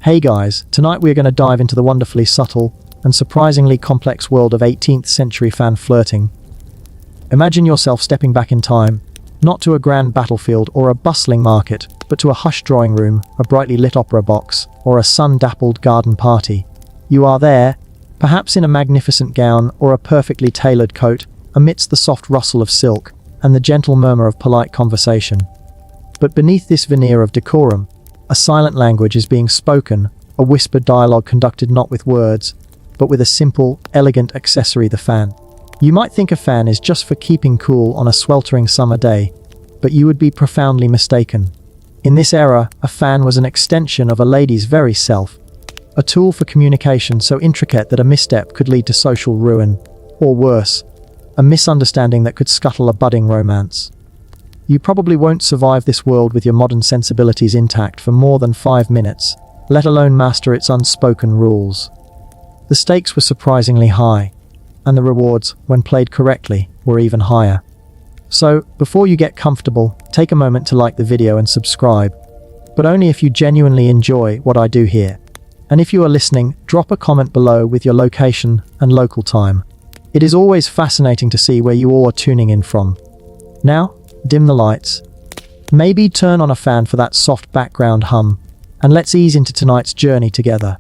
Hey guys, tonight we're going to dive into the wonderfully subtle and surprisingly complex world of 18th century fan flirting. Imagine yourself stepping back in time, not to a grand battlefield or a bustling market, but to a hushed drawing room, a brightly lit opera box, or a sun-dappled garden party. You are there, perhaps in a magnificent gown or a perfectly tailored coat, amidst the soft rustle of silk and the gentle murmur of polite conversation. But beneath this veneer of decorum, a silent language is being spoken, a whispered dialogue conducted not with words, but with a simple, elegant accessory, the fan. You might think a fan is just for keeping cool on a sweltering summer day, but you would be profoundly mistaken. In this era, a fan was an extension of a lady's very self, a tool for communication so intricate that a misstep could lead to social ruin, or worse, a misunderstanding that could scuttle a budding romance. You probably won't survive this world with your modern sensibilities intact for more than 5 minutes, let alone master its unspoken rules. The stakes were surprisingly high, and the rewards, when played correctly, were even higher. So, before you get comfortable, take a moment to like the video and subscribe, but only if you genuinely enjoy what I do here. And if you are listening, drop a comment below with your location and local time. It is always fascinating to see where you all are tuning in from. Now, dim the lights. Maybe turn on a fan for that soft background hum, and let's ease into tonight's journey together.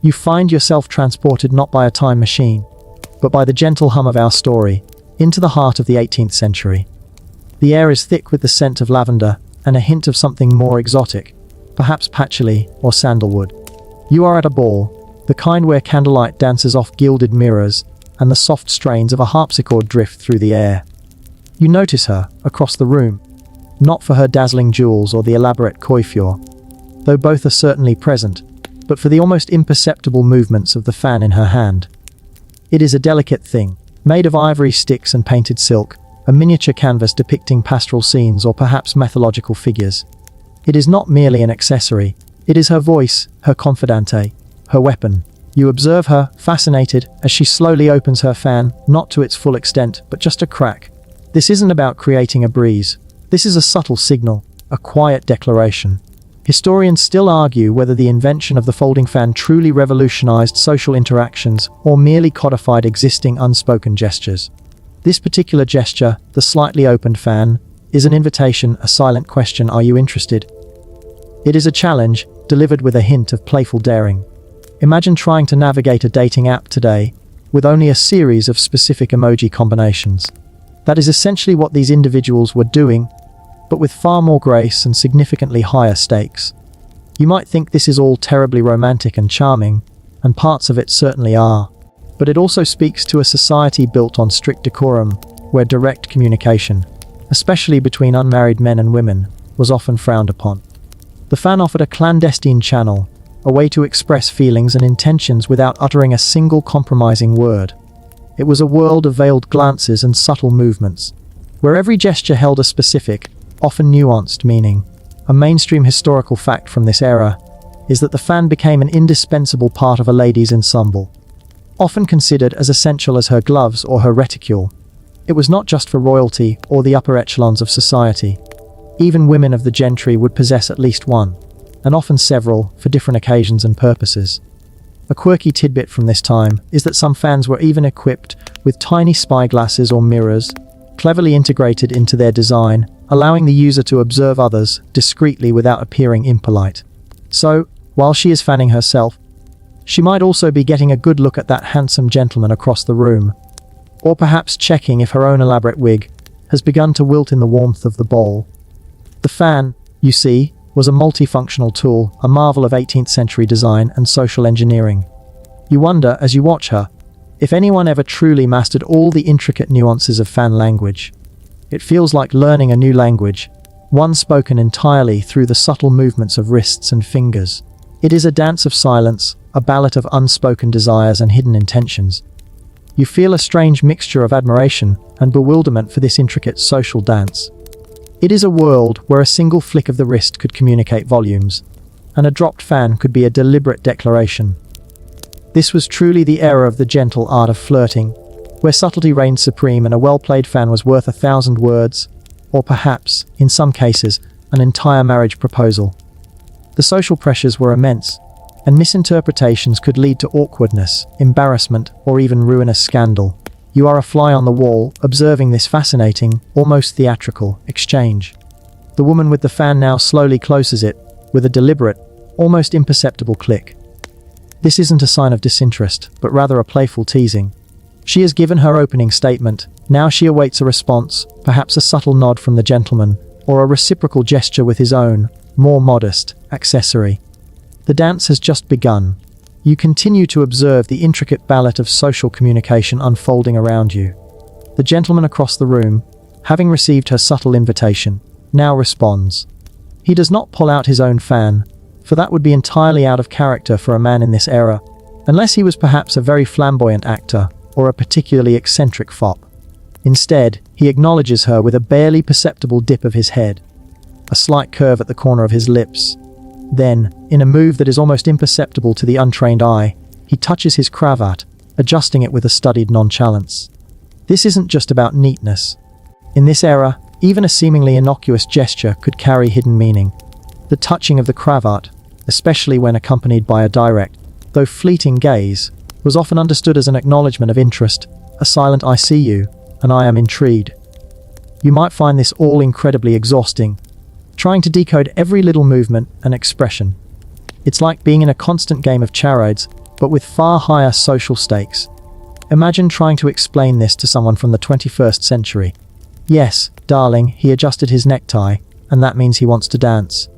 You find yourself transported not by a time machine, but by the gentle hum of our story, into the heart of the 18th century. The air is thick with the scent of lavender and a hint of something more exotic, perhaps patchouli or sandalwood. You are at a ball, the kind where candlelight dances off gilded mirrors and the soft strains of a harpsichord drift through the air. You notice her, across the room, not for her dazzling jewels or the elaborate coiffure, though both are certainly present, but for the almost imperceptible movements of the fan in her hand. It is a delicate thing, made of ivory sticks and painted silk, a miniature canvas depicting pastoral scenes or perhaps mythological figures. It is not merely an accessory, it is her voice, her confidante, her weapon. You observe her, fascinated, as she slowly opens her fan, not to its full extent, but just a crack. This isn't about creating a breeze. This is a subtle signal, a quiet declaration. Historians still argue whether the invention of the folding fan truly revolutionized social interactions or merely codified existing unspoken gestures. This particular gesture, the slightly opened fan, is an invitation, a silent question, are you interested? It is a challenge, delivered with a hint of playful daring. Imagine trying to navigate a dating app today, with only a series of specific emoji combinations. That is essentially what these individuals were doing, but with far more grace and significantly higher stakes. You might think this is all terribly romantic and charming, and parts of it certainly are, but it also speaks to a society built on strict decorum, where direct communication, especially between unmarried men and women, was often frowned upon. The fan offered a clandestine channel, a way to express feelings and intentions without uttering a single compromising word. It was a world of veiled glances and subtle movements, where every gesture held a specific, often nuanced meaning. A mainstream historical fact from this era is that the fan became an indispensable part of a lady's ensemble. Often considered as essential as her gloves or her reticule, it was not just for royalty or the upper echelons of society. Even women of the gentry would possess at least one, and often several, for different occasions and purposes. A quirky tidbit from this time is that some fans were even equipped with tiny spyglasses or mirrors, cleverly integrated into their design, allowing the user to observe others discreetly without appearing impolite. So, while she is fanning herself, she might also be getting a good look at that handsome gentleman across the room, or perhaps checking if her own elaborate wig has begun to wilt in the warmth of the bowl. The fan, you see, was a multifunctional tool, a marvel of 18th century design and social engineering. You wonder, as you watch her, if anyone ever truly mastered all the intricate nuances of fan language. It feels like learning a new language, one spoken entirely through the subtle movements of wrists and fingers. It is a dance of silence, a ballad of unspoken desires and hidden intentions. You feel a strange mixture of admiration and bewilderment for this intricate social dance. It is a world where a single flick of the wrist could communicate volumes, and a dropped fan could be a deliberate declaration. This was truly the era of the gentle art of flirting, where subtlety reigned supreme and a well-played fan was worth 1,000 words, or perhaps, in some cases, an entire marriage proposal. The social pressures were immense. and misinterpretations could lead to awkwardness, embarrassment, or even ruinous scandal. You are a fly on the wall, observing this fascinating, almost theatrical, exchange. The woman with the fan now slowly closes it, with a deliberate, almost imperceptible click. This isn't a sign of disinterest, but rather a playful teasing. She has given her opening statement. Now she awaits a response, perhaps a subtle nod from the gentleman, or a reciprocal gesture with his own, more modest, accessory. The dance has just begun. You continue to observe the intricate ballet of social communication unfolding around you. The gentleman across the room, having received her subtle invitation, now responds. He does not pull out his own fan, for that would be entirely out of character for a man in this era, unless he was perhaps a very flamboyant actor or a particularly eccentric fop. Instead, he acknowledges her with a barely perceptible dip of his head, a slight curve at the corner of his lips. Then, in a move that is almost imperceptible to the untrained eye, he touches his cravat, adjusting it with a studied nonchalance. This isn't just about neatness. In this era, even a seemingly innocuous gesture could carry hidden meaning. The touching of the cravat, especially when accompanied by a direct, though fleeting gaze, was often understood as an acknowledgement of interest, a silent "I see you," and "I am intrigued." You might find this all incredibly exhausting, trying to decode every little movement and expression. It's like being in a constant game of charades, but with far higher social stakes. Imagine trying to explain this to someone from the 21st century. "Yes, darling, he adjusted his necktie, and that means he wants to dance."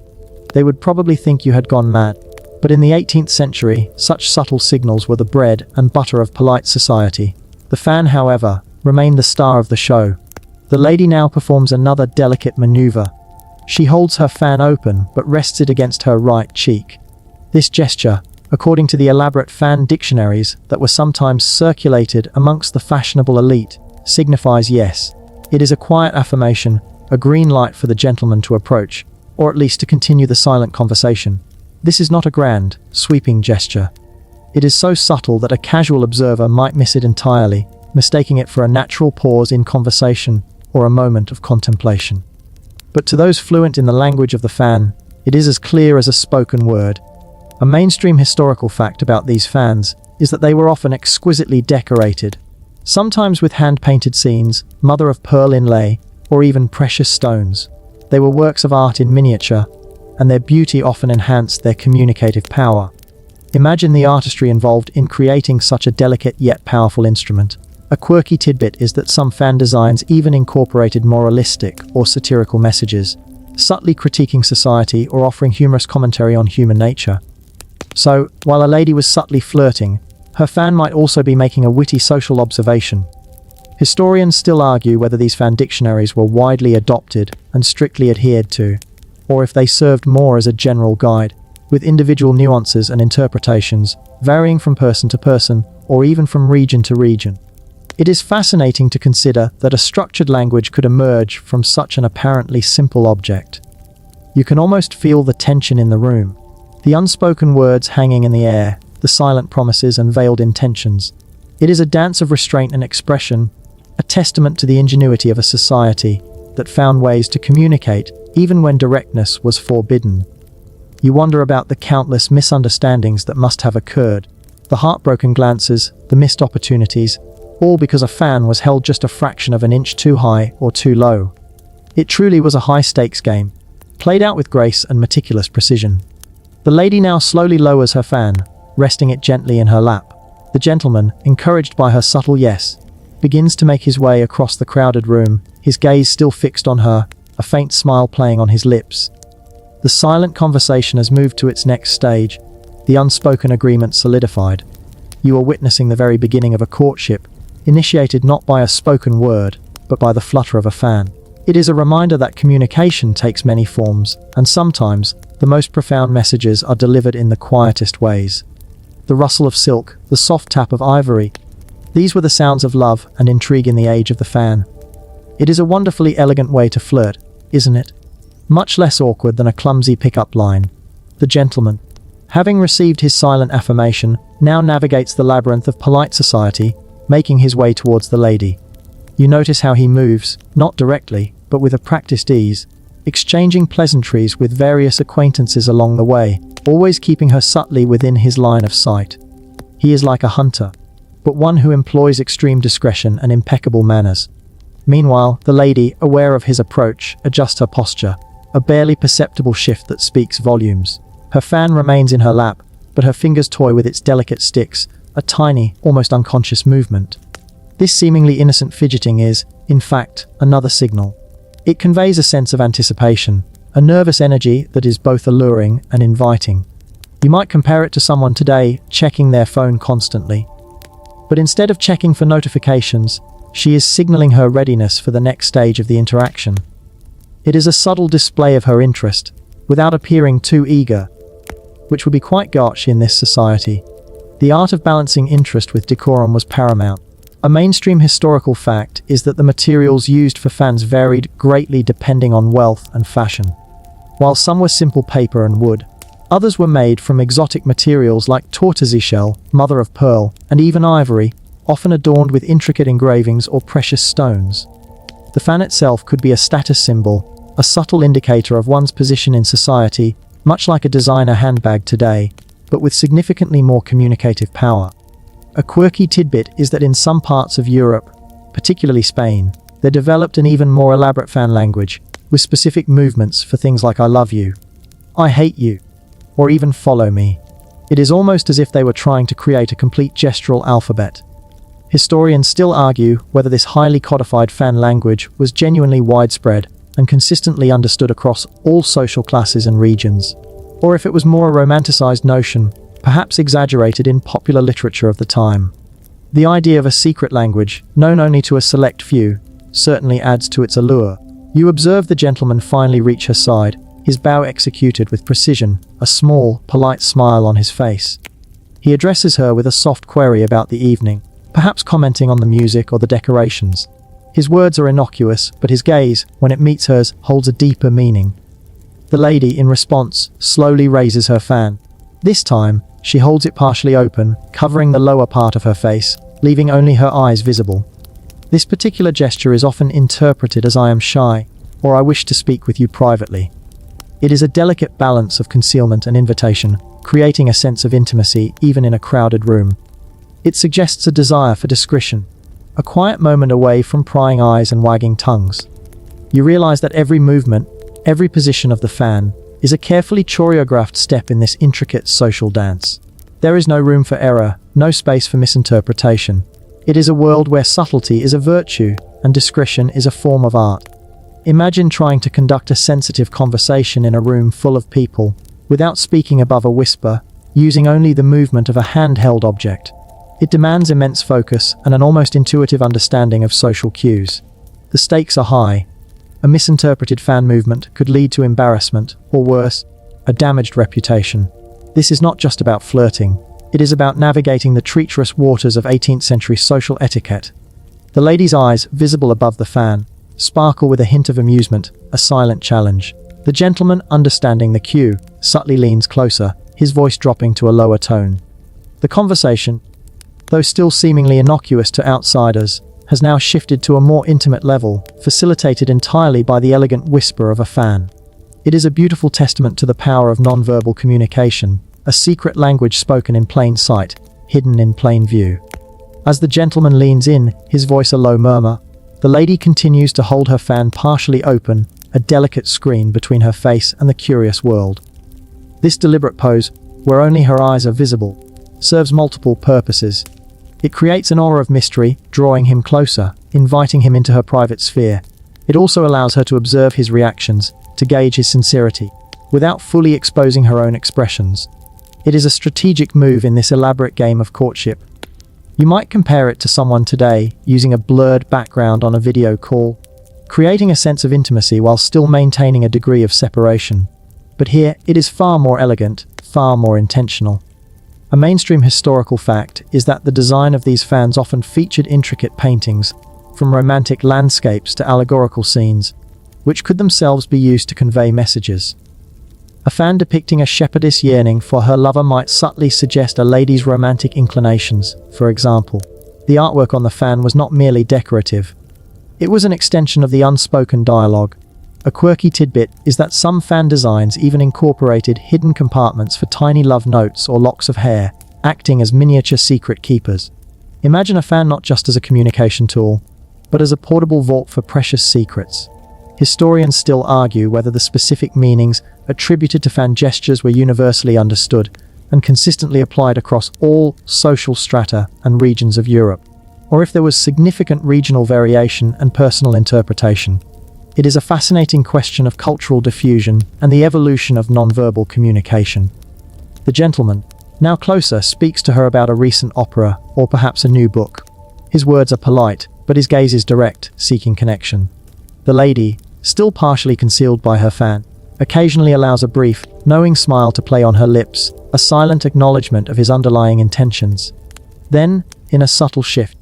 They would probably think you had gone mad. But in the 18th century, such subtle signals were the bread and butter of polite society. The fan, however, remained the star of the show. The lady now performs another delicate maneuver. She holds her fan open, but rests it against her right cheek. This gesture, according to the elaborate fan dictionaries that were sometimes circulated amongst the fashionable elite, signifies yes. It is a quiet affirmation, a green light for the gentleman to approach, or at least to continue the silent conversation. This is not a grand, sweeping gesture. It is so subtle that a casual observer might miss it entirely, mistaking it for a natural pause in conversation or a moment of contemplation. But to those fluent in the language of the fan, it is as clear as a spoken word. A mainstream historical fact about these fans is that they were often exquisitely decorated, sometimes with hand-painted scenes, mother-of-pearl inlay, or even precious stones. They were works of art in miniature, and their beauty often enhanced their communicative power. Imagine the artistry involved in creating such a delicate yet powerful instrument. A quirky tidbit is that some fan designs even incorporated moralistic or satirical messages, subtly critiquing society or offering humorous commentary on human nature. So, while a lady was subtly flirting, her fan might also be making a witty social observation. Historians still argue whether these fan dictionaries were widely adopted and strictly adhered to, or if they served more as a general guide, with individual nuances and interpretations varying from person to person or even from region to region. It is fascinating to consider that a structured language could emerge from such an apparently simple object. You can almost feel the tension in the room, the unspoken words hanging in the air, the silent promises and veiled intentions. It is a dance of restraint and expression, a testament to the ingenuity of a society that found ways to communicate even when directness was forbidden. You wonder about the countless misunderstandings that must have occurred, the heartbroken glances, the missed opportunities, all because a fan was held just a fraction of an inch too high or too low. It truly was a high-stakes game, played out with grace and meticulous precision. The lady now slowly lowers her fan, resting it gently in her lap. The gentleman, encouraged by her subtle yes, begins to make his way across the crowded room, his gaze still fixed on her, a faint smile playing on his lips. The silent conversation has moved to its next stage, the unspoken agreement solidified. You are witnessing the very beginning of a courtship, initiated not by a spoken word, but by the flutter of a fan. It is a reminder that communication takes many forms, and sometimes, the most profound messages are delivered in the quietest ways. The rustle of silk, the soft tap of ivory, these were the sounds of love and intrigue in the age of the fan. It is a wonderfully elegant way to flirt, isn't it? Much less awkward than a clumsy pick-up line. The gentleman, having received his silent affirmation, now navigates the labyrinth of polite society, making his way towards the lady. You notice how he moves, not directly, but with a practiced ease, exchanging pleasantries with various acquaintances along the way. always keeping her subtly within his line of sight. He is like a hunter, but one who employs extreme discretion and impeccable manners. Meanwhile, the lady, aware of his approach, adjusts her posture, a barely perceptible shift that speaks volumes. Her fan remains in her lap, but her fingers toy with its delicate sticks, a tiny, almost unconscious movement. This seemingly innocent fidgeting is, in fact, another signal. It conveys a sense of anticipation, a nervous energy that is both alluring and inviting. You might compare it to someone today checking their phone constantly. But instead of checking for notifications, she is signaling her readiness for the next stage of the interaction. It is a subtle display of her interest, without appearing too eager, which would be quite gauche in this society. The art of balancing interest with decorum was paramount. A mainstream historical fact is that the materials used for fans varied greatly depending on wealth and fashion. While some were simple paper and wood, others were made from exotic materials like tortoiseshell, mother of pearl, and even ivory, often adorned with intricate engravings or precious stones. The fan itself could be a status symbol, a subtle indicator of one's position in society, much like a designer handbag today, but with significantly more communicative power. A quirky tidbit is that in some parts of Europe, particularly Spain, they developed an even more elaborate fan language, with specific movements for things like "I love you," "I hate you," or even "follow me." It is almost as if they were trying to create a complete gestural alphabet. Historians still argue whether this highly codified fan language was genuinely widespread and consistently understood across all social classes and regions, or if it was more a romanticized notion, perhaps exaggerated in popular literature of the time. The idea of a secret language, known only to a select few, certainly adds to its allure. You observe the gentleman finally reach her side, his bow executed with precision, a small, polite smile on his face. He addresses her with a soft query about the evening, perhaps commenting on the music or the decorations. His words are innocuous, but his gaze, when it meets hers, holds a deeper meaning. The lady, in response, slowly raises her fan. This time, she holds it partially open, covering the lower part of her face, leaving only her eyes visible. This particular gesture is often interpreted as "I am shy," or "I wish to speak with you privately." It is a delicate balance of concealment and invitation, creating a sense of intimacy even in a crowded room. It suggests a desire for discretion, a quiet moment away from prying eyes and wagging tongues. You realize that every movement, every position of the fan, is a carefully choreographed step in this intricate social dance. There is no room for error, no space for misinterpretation. It is a world where subtlety is a virtue and discretion is a form of art. Imagine trying to conduct a sensitive conversation in a room full of people, without speaking above a whisper, using only the movement of a handheld object. It demands immense focus and an almost intuitive understanding of social cues. The stakes are high. A misinterpreted fan movement could lead to embarrassment, or worse, a damaged reputation. This is not just about flirting. It is about navigating the treacherous waters of 18th century social etiquette. The lady's eyes, visible above the fan, sparkle with a hint of amusement, a silent challenge. The gentleman, understanding the cue, subtly leans closer, his voice dropping to a lower tone. The conversation, though still seemingly innocuous to outsiders, has now shifted to a more intimate level, facilitated entirely by the elegant whisper of a fan. It is a beautiful testament to the power of nonverbal communication, a secret language spoken in plain sight, hidden in plain view. As the gentleman leans in, his voice a low murmur, the lady continues to hold her fan partially open, a delicate screen between her face and the curious world. This deliberate pose, where only her eyes are visible, serves multiple purposes. It creates an aura of mystery, drawing him closer, inviting him into her private sphere. It also allows her to observe his reactions, to gauge his sincerity, without fully exposing her own expressions. It is a strategic move in this elaborate game of courtship. You might compare it to someone today using a blurred background on a video call, creating a sense of intimacy while still maintaining a degree of separation. But here, it is far more elegant, far more intentional. A mainstream historical fact is that the design of these fans often featured intricate paintings, from romantic landscapes to allegorical scenes, which could themselves be used to convey messages. A fan depicting a shepherdess yearning for her lover might subtly suggest a lady's romantic inclinations, for example. The artwork on the fan was not merely decorative. It was an extension of the unspoken dialogue, A quirky tidbit is that some fan designs even incorporated hidden compartments for tiny love notes or locks of hair, acting as miniature secret keepers. Imagine a fan not just as a communication tool, but as a portable vault for precious secrets. Historians still argue whether the specific meanings attributed to fan gestures were universally understood and consistently applied across all social strata and regions of Europe, or if there was significant regional variation and personal interpretation. It is a fascinating question of cultural diffusion and the evolution of nonverbal communication. The gentleman, now closer, speaks to her about a recent opera or perhaps a new book. His words are polite, but his gaze is direct, seeking connection. The lady, still partially concealed by her fan, occasionally allows a brief, knowing smile to play on her lips, a silent acknowledgement of his underlying intentions. Then, in a subtle shift,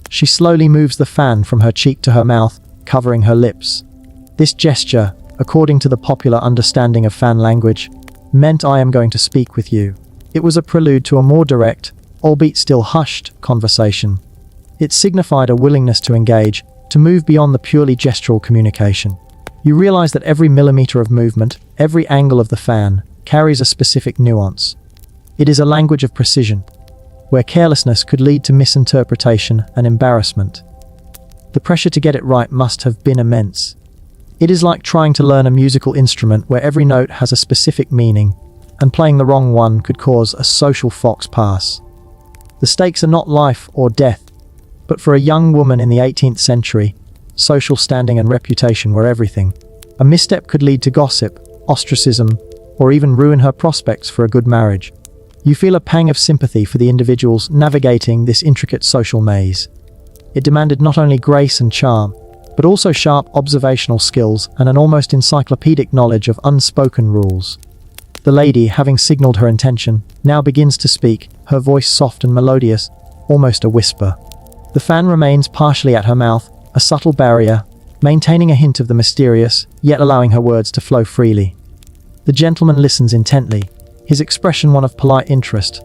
she slowly moves the fan from her cheek to her mouth, covering her lips. This gesture, according to the popular understanding of fan language, meant "I am going to speak with you." It was a prelude to a more direct, albeit still hushed, conversation. It signified a willingness to engage, to move beyond the purely gestural communication. You realize that every millimeter of movement, every angle of the fan, carries a specific nuance. It is a language of precision, where carelessness could lead to misinterpretation and embarrassment. The pressure to get it right must have been immense. It is like trying to learn a musical instrument where every note has a specific meaning, and playing the wrong one could cause a social fox pass. The stakes are not life or death, but for a young woman in the 18th century, social standing and reputation were everything. A misstep could lead to gossip, ostracism, or even ruin her prospects for a good marriage. You feel a pang of sympathy for the individuals navigating this intricate social maze. It demanded not only grace and charm, but also sharp observational skills and an almost encyclopedic knowledge of unspoken rules. The lady, having signaled her intention, now begins to speak, her voice soft and melodious, almost a whisper. The fan remains partially at her mouth, a subtle barrier, maintaining a hint of the mysterious, yet allowing her words to flow freely. The gentleman listens intently, his expression one of polite interest,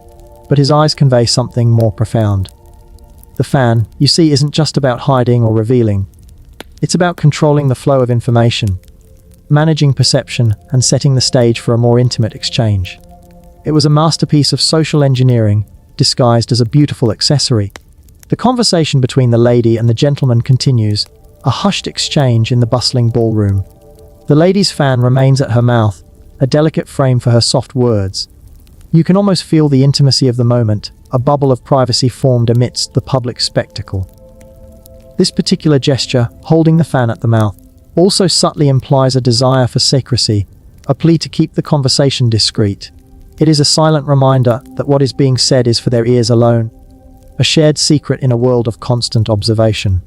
but his eyes convey something more profound. The fan, you see, isn't just about hiding or revealing. It's about controlling the flow of information, managing perception, and setting the stage for a more intimate exchange. It was a masterpiece of social engineering, disguised as a beautiful accessory. The conversation between the lady and the gentleman continues, a hushed exchange in the bustling ballroom. The lady's fan remains at her mouth, a delicate frame for her soft words. You can almost feel the intimacy of the moment, a bubble of privacy formed amidst the public spectacle. This particular gesture, holding the fan at the mouth, also subtly implies a desire for secrecy, a plea to keep the conversation discreet. It is a silent reminder that what is being said is for their ears alone, a shared secret in a world of constant observation.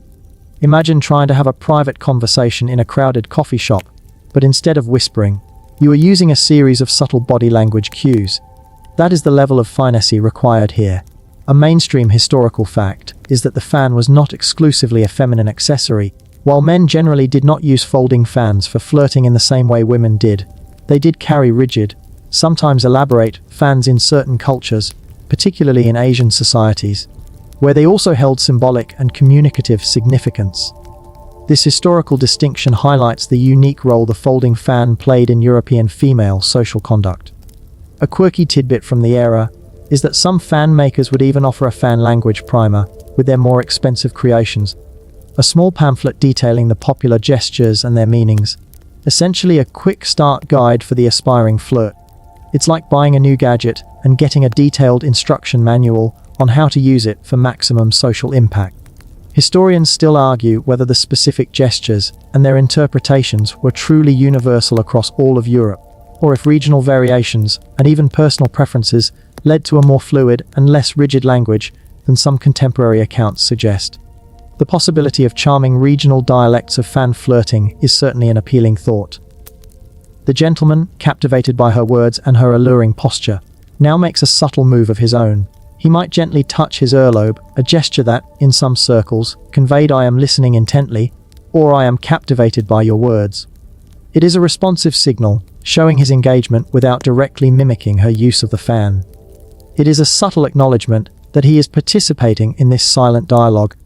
Imagine trying to have a private conversation in a crowded coffee shop, but instead of whispering, you are using a series of subtle body language cues. That is the level of finesse required here. A mainstream historical fact is that the fan was not exclusively a feminine accessory. While men generally did not use folding fans for flirting in the same way women did, they did carry rigid, sometimes elaborate, fans in certain cultures, particularly in Asian societies, where they also held symbolic and communicative significance. This historical distinction highlights the unique role the folding fan played in European female social conduct. A quirky tidbit from the era is that some fan makers would even offer a fan language primer with their more expensive creations, a small pamphlet detailing the popular gestures and their meanings, essentially a quick start guide for the aspiring flirt. It's like buying a new gadget and getting a detailed instruction manual on how to use it for maximum social impact. Historians still argue whether the specific gestures and their interpretations were truly universal across all of Europe, or if regional variations and even personal preferences led to a more fluid and less rigid language than some contemporary accounts suggest. The possibility of charming regional dialects of fan flirting is certainly an appealing thought. The gentleman, captivated by her words and her alluring posture, now makes a subtle move of his own. He might gently touch his earlobe, a gesture that, in some circles, conveyed "I am listening intently," or "I am captivated by your words." It is a responsive signal, showing his engagement without directly mimicking her use of the fan. It is a subtle acknowledgement that he is participating in this silent dialogue,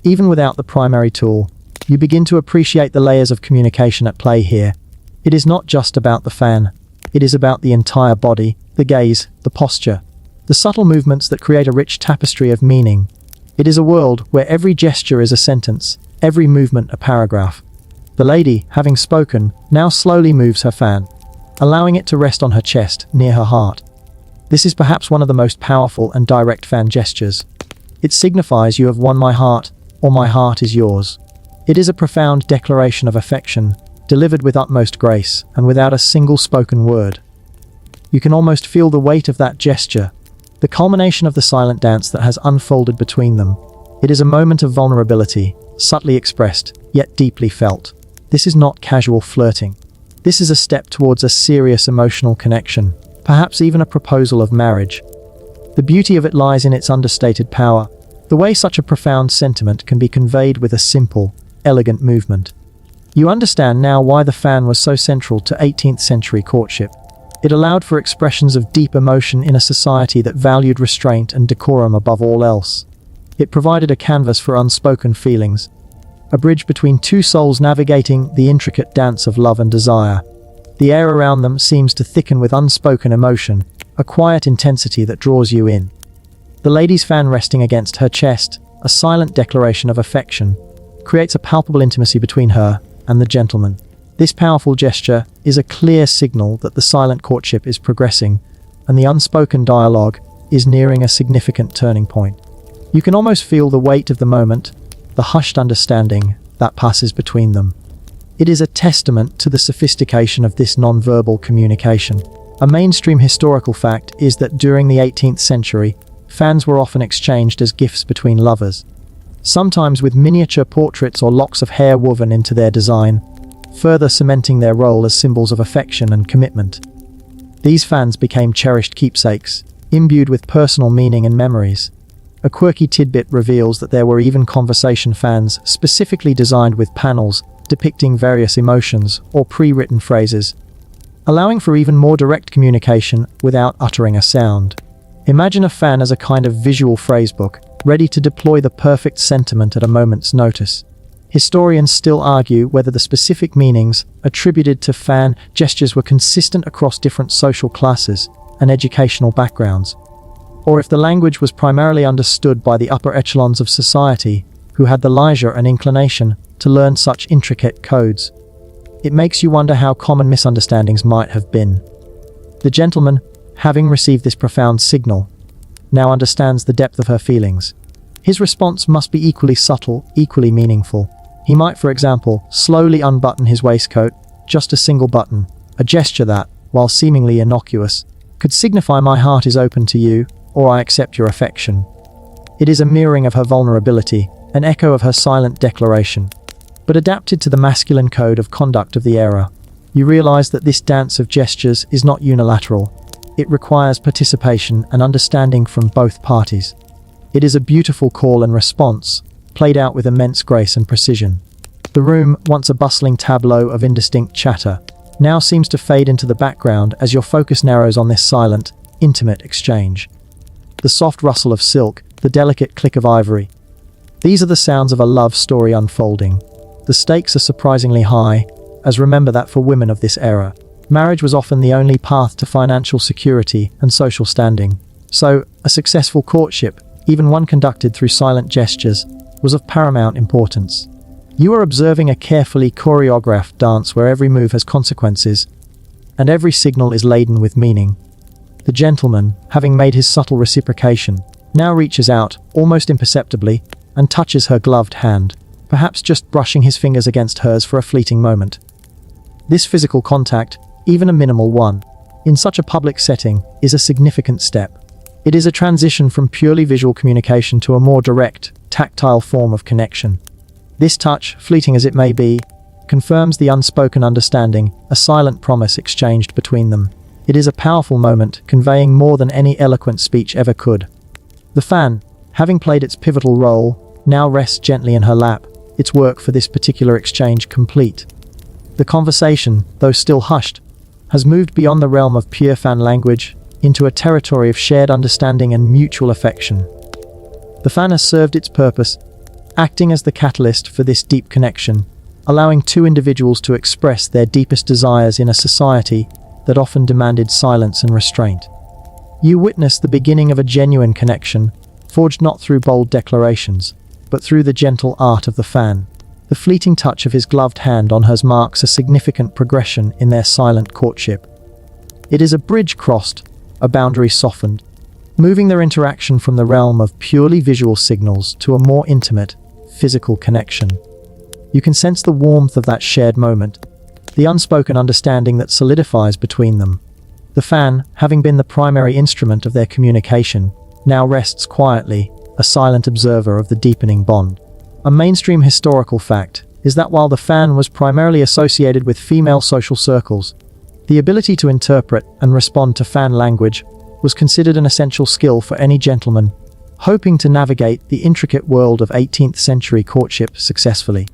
even without the primary tool. You begin to appreciate the layers of communication at play here. It is not just about the fan. It is about the entire body, the gaze, the posture, the subtle movements that create a rich tapestry of meaning. It is a world where every gesture is a sentence, every movement a paragraph. The lady, having spoken, now slowly moves her fan, allowing it to rest on her chest, near her heart. This is perhaps one of the most powerful and direct fan gestures. It signifies you have won my heart, or my heart is yours. It is a profound declaration of affection, delivered with utmost grace and without a single spoken word. You can almost feel the weight of that gesture, the culmination of the silent dance that has unfolded between them. It is a moment of vulnerability, subtly expressed, yet deeply felt. This is not casual flirting. This is a step towards a serious emotional connection, perhaps even a proposal of marriage. The beauty of it lies in its understated power, the way such a profound sentiment can be conveyed with a simple, elegant movement. You understand now why the fan was so central to 18th century courtship. It allowed for expressions of deep emotion in a society that valued restraint and decorum above all else. It provided a canvas for unspoken feelings, a bridge between two souls navigating the intricate dance of love and desire. The air around them seems to thicken with unspoken emotion, a quiet intensity that draws you in. The lady's fan resting against her chest, a silent declaration of affection, creates a palpable intimacy between her and the gentleman. This powerful gesture is a clear signal that the silent courtship is progressing, and the unspoken dialogue is nearing a significant turning point. You can almost feel the weight of the moment, the hushed understanding that passes between them. It is a testament to the sophistication of this non-verbal communication. A mainstream historical fact is that during the 18th century, fans were often exchanged as gifts between lovers, sometimes with miniature portraits or locks of hair woven into their design, further cementing their role as symbols of affection and commitment. These fans became cherished keepsakes, imbued with personal meaning and memories. A quirky tidbit reveals that there were even conversation fans specifically designed with panels depicting various emotions or pre-written phrases, allowing for even more direct communication without uttering a sound. Imagine a fan as a kind of visual phrasebook, ready to deploy the perfect sentiment at a moment's notice. Historians still argue whether the specific meanings attributed to fan gestures were consistent across different social classes and educational backgrounds, or if the language was primarily understood by the upper echelons of society who had the leisure and inclination to learn such intricate codes. It makes you wonder how common misunderstandings might have been. The gentleman, having received this profound signal, now understands the depth of her feelings. His response must be equally subtle, equally meaningful. He might, for example, slowly unbutton his waistcoat, just a single button, a gesture that, while seemingly innocuous, could signify my heart is open to you, or I accept your affection. It is a mirroring of her vulnerability, an echo of her silent declaration, but adapted to the masculine code of conduct of the era. You realize that this dance of gestures is not unilateral. It requires participation and understanding from both parties. It is a beautiful call and response, played out with immense grace and precision. The room, once a bustling tableau of indistinct chatter, now seems to fade into the background as your focus narrows on this silent, intimate exchange. The soft rustle of silk, the delicate click of ivory. These are the sounds of a love story unfolding. The stakes are surprisingly high, as remember that for women of this era, marriage was often the only path to financial security and social standing. So, a successful courtship, even one conducted through silent gestures, was of paramount importance. You are observing a carefully choreographed dance where every move has consequences, and every signal is laden with meaning. The gentleman, having made his subtle reciprocation, now reaches out, almost imperceptibly, and touches her gloved hand, perhaps just brushing his fingers against hers for a fleeting moment. This physical contact, even a minimal one, in such a public setting, is a significant step. It is a transition from purely visual communication to a more direct, tactile form of connection. This touch, fleeting as it may be, confirms the unspoken understanding, a silent promise exchanged between them. It is a powerful moment, conveying more than any eloquent speech ever could. The fan, having played its pivotal role, now rests gently in her lap, its work for this particular exchange complete. The conversation, though still hushed, has moved beyond the realm of pure fan language into a territory of shared understanding and mutual affection. The fan has served its purpose, acting as the catalyst for this deep connection, allowing two individuals to express their deepest desires in a society that often demanded silence and restraint. You witness the beginning of a genuine connection, forged not through bold declarations, but through the gentle art of the fan. The fleeting touch of his gloved hand on hers marks a significant progression in their silent courtship. It is a bridge crossed, a boundary softened, moving their interaction from the realm of purely visual signals to a more intimate, physical connection. You can sense the warmth of that shared moment, the unspoken understanding that solidifies between them. The fan, having been the primary instrument of their communication, now rests quietly, a silent observer of the deepening bond. A mainstream historical fact is that while the fan was primarily associated with female social circles, the ability to interpret and respond to fan language was considered an essential skill for any gentleman hoping to navigate the intricate world of 18th century courtship successfully.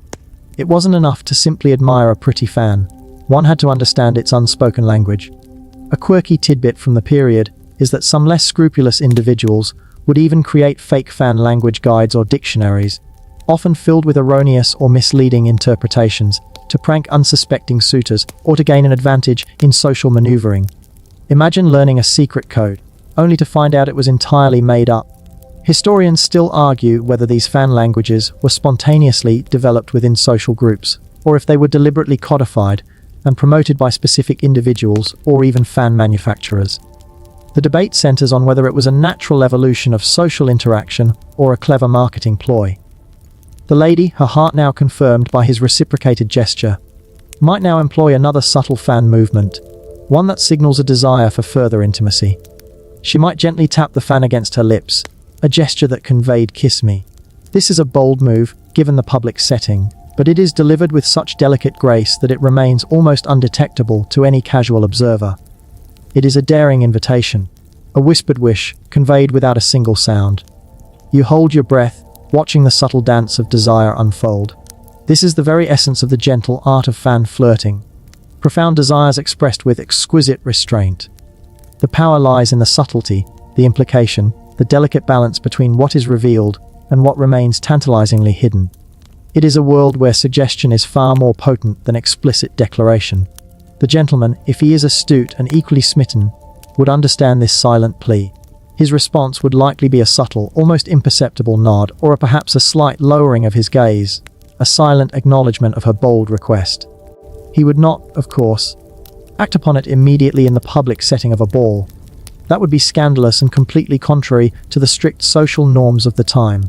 It wasn't enough to simply admire a pretty fan. One had to understand its unspoken language. A quirky tidbit from the period is that some less scrupulous individuals would even create fake fan language guides or dictionaries, often filled with erroneous or misleading interpretations, to prank unsuspecting suitors or to gain an advantage in social maneuvering. Imagine learning a secret code, only to find out it was entirely made up. Historians still argue whether these fan languages were spontaneously developed within social groups, or if they were deliberately codified and promoted by specific individuals or even fan manufacturers. The debate centers on whether it was a natural evolution of social interaction or a clever marketing ploy. The lady, her heart now confirmed by his reciprocated gesture, might now employ another subtle fan movement, one that signals a desire for further intimacy. She might gently tap the fan against her lips, a gesture that conveyed "kiss me." This is a bold move, given the public setting, but it is delivered with such delicate grace that it remains almost undetectable to any casual observer. It is a daring invitation, a whispered wish, conveyed without a single sound. You hold your breath, watching the subtle dance of desire unfold. This is the very essence of the gentle art of fan flirting. Profound desires expressed with exquisite restraint. The power lies in the subtlety, the implication, the delicate balance between what is revealed and what remains tantalizingly hidden. It is a world where suggestion is far more potent than explicit declaration. The gentleman, if he is astute and equally smitten, would understand this silent plea. His response would likely be a subtle, almost imperceptible nod, or perhaps a slight lowering of his gaze, a silent acknowledgement of her bold request. He would not, of course, act upon it immediately in the public setting of a ball. That would be scandalous and completely contrary to the strict social norms of the time.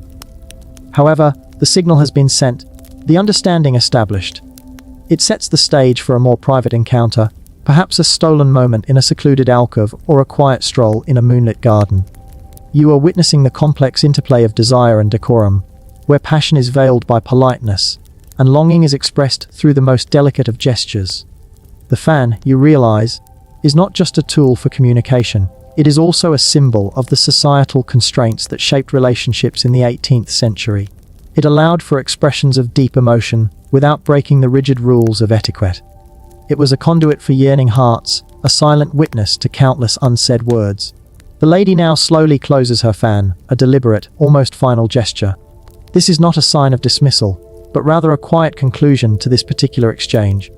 However, the signal has been sent, the understanding established. It sets the stage for a more private encounter, perhaps a stolen moment in a secluded alcove or a quiet stroll in a moonlit garden. You are witnessing the complex interplay of desire and decorum, where passion is veiled by politeness, and longing is expressed through the most delicate of gestures. The fan, you realize, is not just a tool for communication. It is also a symbol of the societal constraints that shaped relationships in the 18th century. It allowed for expressions of deep emotion without breaking the rigid rules of etiquette. It was a conduit for yearning hearts, a silent witness to countless unsaid words. The lady now slowly closes her fan, a deliberate, almost final gesture. This is not a sign of dismissal, but rather a quiet conclusion to this particular exchange.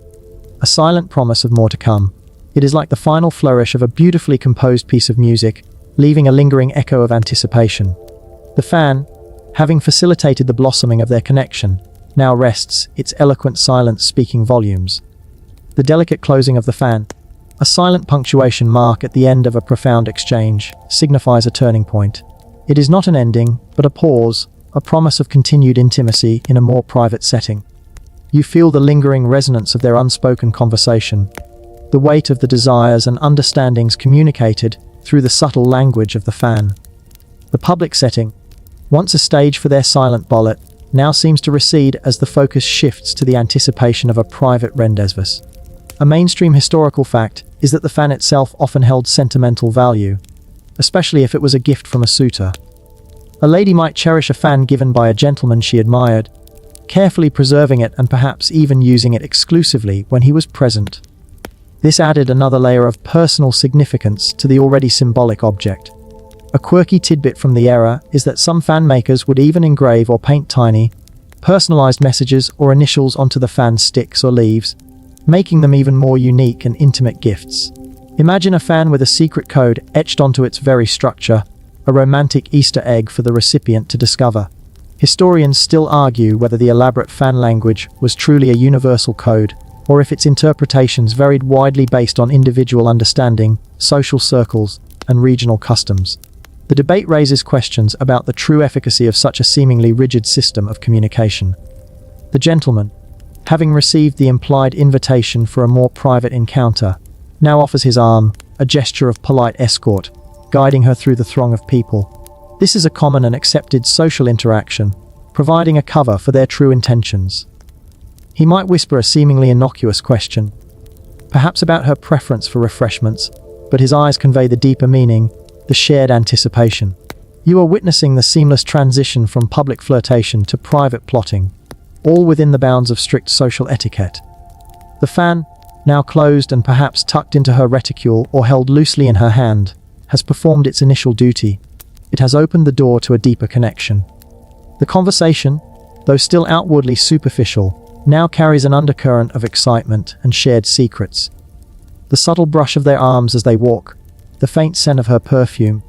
A silent promise of more to come. It is like the final flourish of a beautifully composed piece of music, leaving a lingering echo of anticipation. The fan, having facilitated the blossoming of their connection, now rests, its eloquent silence speaking volumes. The delicate closing of the fan, a silent punctuation mark at the end of a profound exchange, signifies a turning point. It is not an ending, but a pause, a promise of continued intimacy in a more private setting. You feel the lingering resonance of their unspoken conversation, the weight of the desires and understandings communicated through the subtle language of the fan. The public setting, once a stage for their silent bullet, now seems to recede as the focus shifts to the anticipation of a private rendezvous. A mainstream historical fact is that the fan itself often held sentimental value, especially if it was a gift from a suitor. A lady might cherish a fan given by a gentleman she admired, carefully preserving it and perhaps even using it exclusively when he was present. This added another layer of personal significance to the already symbolic object. A quirky tidbit from the era is that some fan makers would even engrave or paint tiny, personalized messages or initials onto the fan's sticks or leaves, making them even more unique and intimate gifts. Imagine a fan with a secret code etched onto its very structure, a romantic Easter egg for the recipient to discover. Historians still argue whether the elaborate fan language was truly a universal code, or if its interpretations varied widely based on individual understanding, social circles, and regional customs. The debate raises questions about the true efficacy of such a seemingly rigid system of communication. The gentleman, having received the implied invitation for a more private encounter, now offers his arm, a gesture of polite escort, guiding her through the throng of people. This is a common and accepted social interaction, providing a cover for their true intentions. He might whisper a seemingly innocuous question, perhaps about her preference for refreshments, but his eyes convey the deeper meaning, the shared anticipation. You are witnessing the seamless transition from public flirtation to private plotting, all within the bounds of strict social etiquette. The fan, now closed and perhaps tucked into her reticule or held loosely in her hand, has performed its initial duty. It has opened the door to a deeper connection. The conversation, though still outwardly superficial, now carries an undercurrent of excitement and shared secrets. The subtle brush of their arms as they walk, the faint scent of her perfume.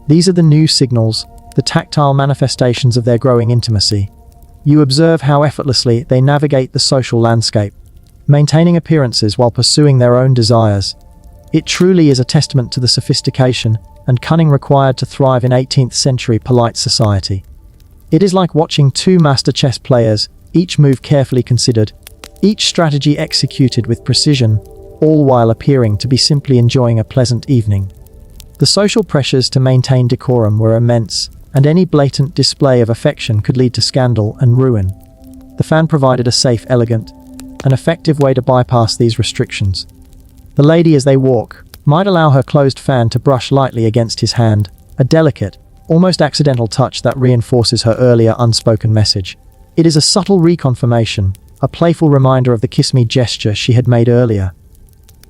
These are the new signals, the tactile manifestations of their growing intimacy. You observe how effortlessly they navigate the social landscape, maintaining appearances while pursuing their own desires. It truly is a testament to the sophistication and cunning required to thrive in 18th century polite society. It is like watching two master chess players, each move carefully considered, each strategy executed with precision, all while appearing to be simply enjoying a pleasant evening. The social pressures to maintain decorum were immense, and any blatant display of affection could lead to scandal and ruin. The fan provided a safe, elegant, and effective way to bypass these restrictions. The lady, as they walk, might allow her closed fan to brush lightly against his hand, a delicate, almost accidental touch that reinforces her earlier unspoken message. It is a subtle reconfirmation, a playful reminder of the kiss me gesture she had made earlier.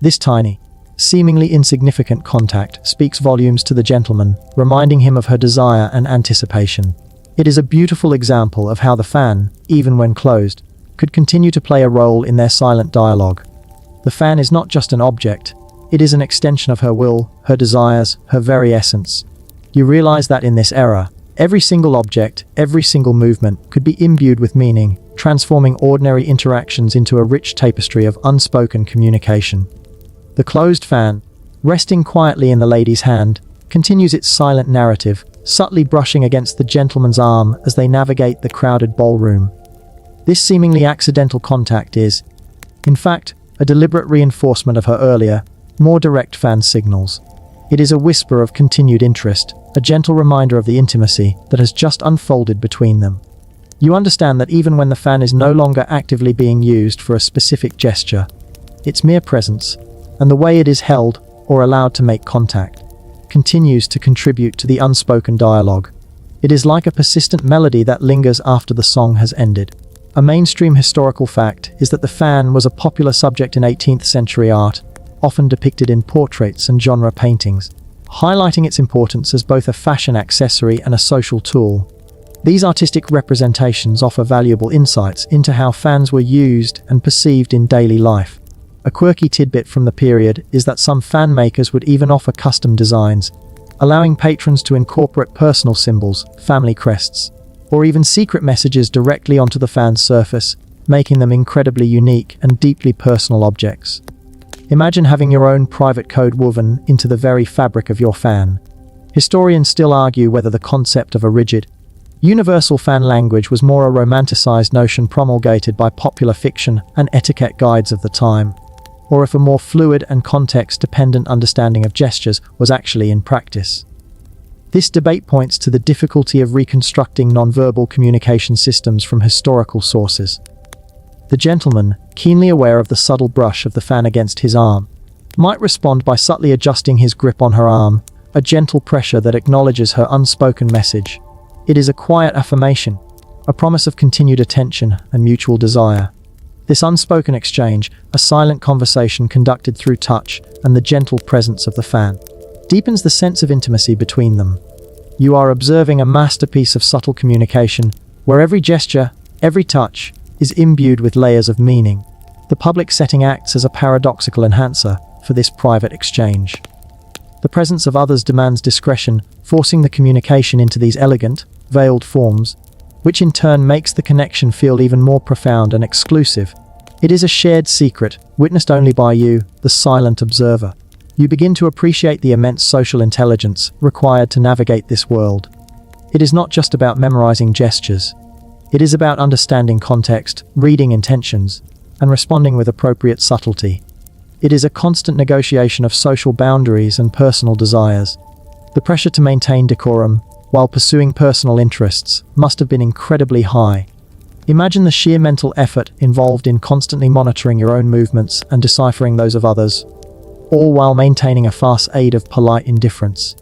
This tiny, seemingly insignificant contact speaks volumes to the gentleman, reminding him of her desire and anticipation. It is a beautiful example of how the fan, even when closed, could continue to play a role in their silent dialogue. The fan is not just an object, it is an extension of her will, her desires, her very essence. You realize that in this era, every single object, every single movement could be imbued with meaning, transforming ordinary interactions into a rich tapestry of unspoken communication. The closed fan, resting quietly in the lady's hand, continues its silent narrative, subtly brushing against the gentleman's arm as they navigate the crowded ballroom. This seemingly accidental contact is, in fact, a deliberate reinforcement of her earlier, more direct fan signals. It is a whisper of continued interest, a gentle reminder of the intimacy that has just unfolded between them. You understand that even when the fan is no longer actively being used for a specific gesture, its mere presence, and the way it is held or allowed to make contact, continues to contribute to the unspoken dialogue. It is like a persistent melody that lingers after the song has ended. A mainstream historical fact is that the fan was a popular subject in 18th century art, often depicted in portraits and genre paintings, highlighting its importance as both a fashion accessory and a social tool. These artistic representations offer valuable insights into how fans were used and perceived in daily life. A quirky tidbit from the period is that some fan makers would even offer custom designs, allowing patrons to incorporate personal symbols, family crests, or even secret messages directly onto the fan's surface, making them incredibly unique and deeply personal objects. Imagine having your own private code woven into the very fabric of your fan. Historians still argue whether the concept of a rigid, universal fan language was more a romanticized notion promulgated by popular fiction and etiquette guides of the time, or if a more fluid and context-dependent understanding of gestures was actually in practice. This debate points to the difficulty of reconstructing nonverbal communication systems from historical sources. The gentleman, keenly aware of the subtle brush of the fan against his arm, might respond by subtly adjusting his grip on her arm, a gentle pressure that acknowledges her unspoken message. It is a quiet affirmation, a promise of continued attention and mutual desire. This unspoken exchange, a silent conversation conducted through touch and the gentle presence of the fan, deepens the sense of intimacy between them. You are observing a masterpiece of subtle communication, where every gesture, Every touch is imbued with layers of meaning. The public setting acts as a paradoxical enhancer for this private exchange. The presence of others demands discretion, forcing the communication into these elegant, veiled forms, which in turn makes the connection feel even more profound and exclusive. It is a shared secret, witnessed only by you, the silent observer. You begin to appreciate the immense social intelligence required to navigate this world. It is not just about memorizing gestures. It is about understanding context, reading intentions, and responding with appropriate subtlety. It is a constant negotiation of social boundaries and personal desires. The pressure to maintain decorum, while pursuing personal interests, must have been incredibly high. Imagine the sheer mental effort involved in constantly monitoring your own movements and deciphering those of others, all while maintaining a facade of polite indifference.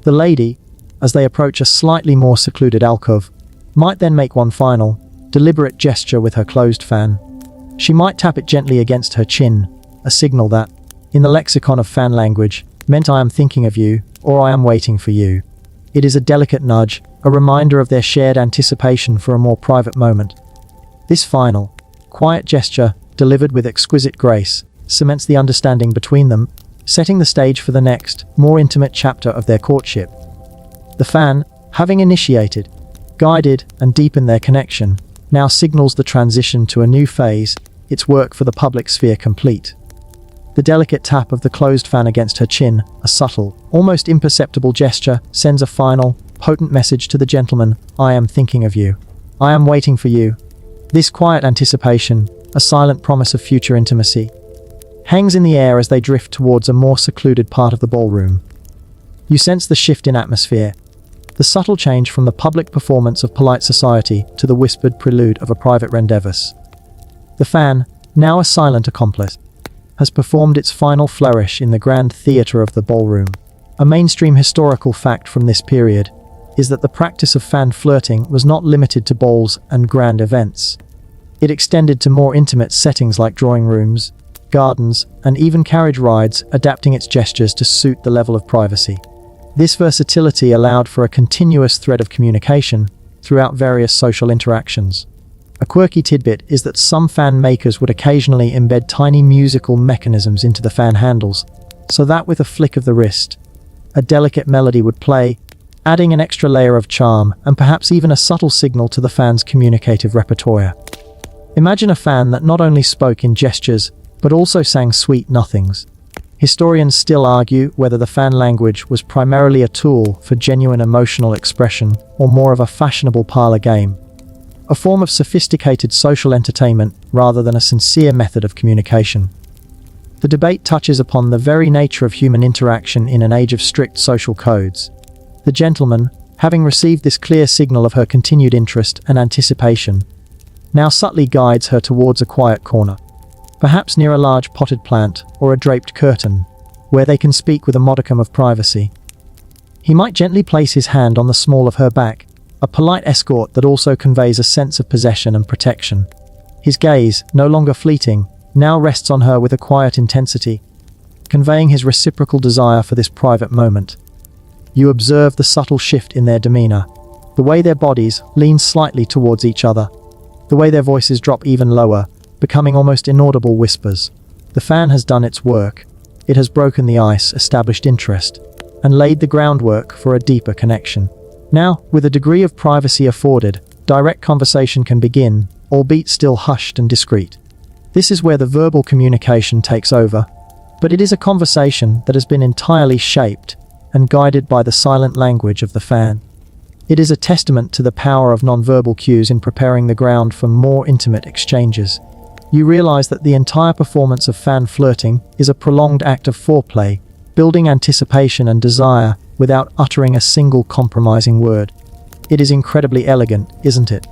The lady, as they approach a slightly more secluded alcove, might then make one final, deliberate gesture with her closed fan. She might tap it gently against her chin, a signal that, in the lexicon of fan language, meant I am thinking of you, or I am waiting for you. It is a delicate nudge, a reminder of their shared anticipation for a more private moment. This final, quiet gesture, delivered with exquisite grace, cements the understanding between them, setting the stage for the next, more intimate chapter of their courtship. The fan, having initiated, guided, and deepened their connection, now signals the transition to a new phase, its work for the public sphere complete. The delicate tap of the closed fan against her chin, a subtle, almost imperceptible gesture, sends a final, potent message to the gentleman: I am thinking of you. I am waiting for you. This quiet anticipation, a silent promise of future intimacy, hangs in the air as they drift towards a more secluded part of the ballroom. You sense the shift in atmosphere, the subtle change from the public performance of polite society to the whispered prelude of a private rendezvous. The fan, now a silent accomplice, has performed its final flourish in the grand theatre of the ballroom. A mainstream historical fact from this period is that the practice of fan flirting was not limited to balls and grand events. It extended to more intimate settings like drawing rooms, gardens, and even carriage rides, adapting its gestures to suit the level of privacy. This versatility allowed for a continuous thread of communication throughout various social interactions. A quirky tidbit is that some fan makers would occasionally embed tiny musical mechanisms into the fan handles, so that with a flick of the wrist, a delicate melody would play, adding an extra layer of charm and perhaps even a subtle signal to the fan's communicative repertoire. Imagine a fan that not only spoke in gestures, but also sang sweet nothings. Historians still argue whether the fan language was primarily a tool for genuine emotional expression or more of a fashionable parlor game, a form of sophisticated social entertainment rather than a sincere method of communication. The debate touches upon the very nature of human interaction in an age of strict social codes. The gentleman, having received this clear signal of her continued interest and anticipation, now subtly guides her towards a quiet corner, perhaps near a large potted plant or a draped curtain, where they can speak with a modicum of privacy. He might gently place his hand on the small of her back, a polite escort that also conveys a sense of possession and protection. His gaze, no longer fleeting, now rests on her with a quiet intensity, conveying his reciprocal desire for this private moment. You observe the subtle shift in their demeanor, the way their bodies lean slightly towards each other, the way their voices drop even lower, becoming almost inaudible whispers. The fan has done its work. It has broken the ice, established interest, and laid the groundwork for a deeper connection. Now, with a degree of privacy afforded, direct conversation can begin, albeit still hushed and discreet. This is where the verbal communication takes over, but it is a conversation that has been entirely shaped and guided by the silent language of the fan. It is a testament to the power of nonverbal cues in preparing the ground for more intimate exchanges. You realize that the entire performance of fan flirting is a prolonged act of foreplay, building anticipation and desire without uttering a single compromising word. It is incredibly elegant, isn't it?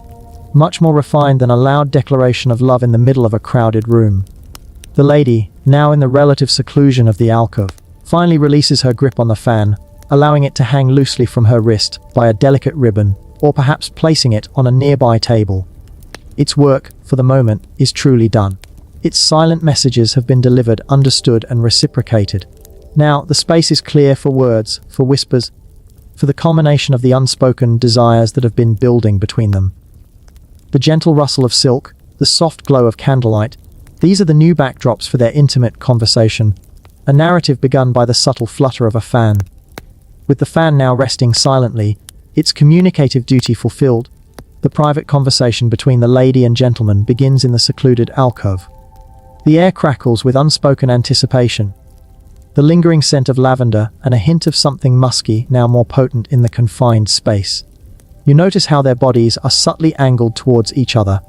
Much more refined than a loud declaration of love in the middle of a crowded room. The lady, now in the relative seclusion of the alcove, finally releases her grip on the fan, allowing it to hang loosely from her wrist by a delicate ribbon, or perhaps placing it on a nearby table. Its work, for the moment, is truly done. Its silent messages have been delivered, understood, and reciprocated. Now, the space is clear for words, for whispers, for the culmination of the unspoken desires that have been building between them. The gentle rustle of silk, the soft glow of candlelight, these are the new backdrops for their intimate conversation, a narrative begun by the subtle flutter of a fan. With the fan now resting silently, its communicative duty fulfilled, the private conversation between the lady and gentleman begins in the secluded alcove. The air crackles with unspoken anticipation. The lingering scent of lavender and a hint of something musky now more potent in the confined space. You notice how their bodies are subtly angled towards each other,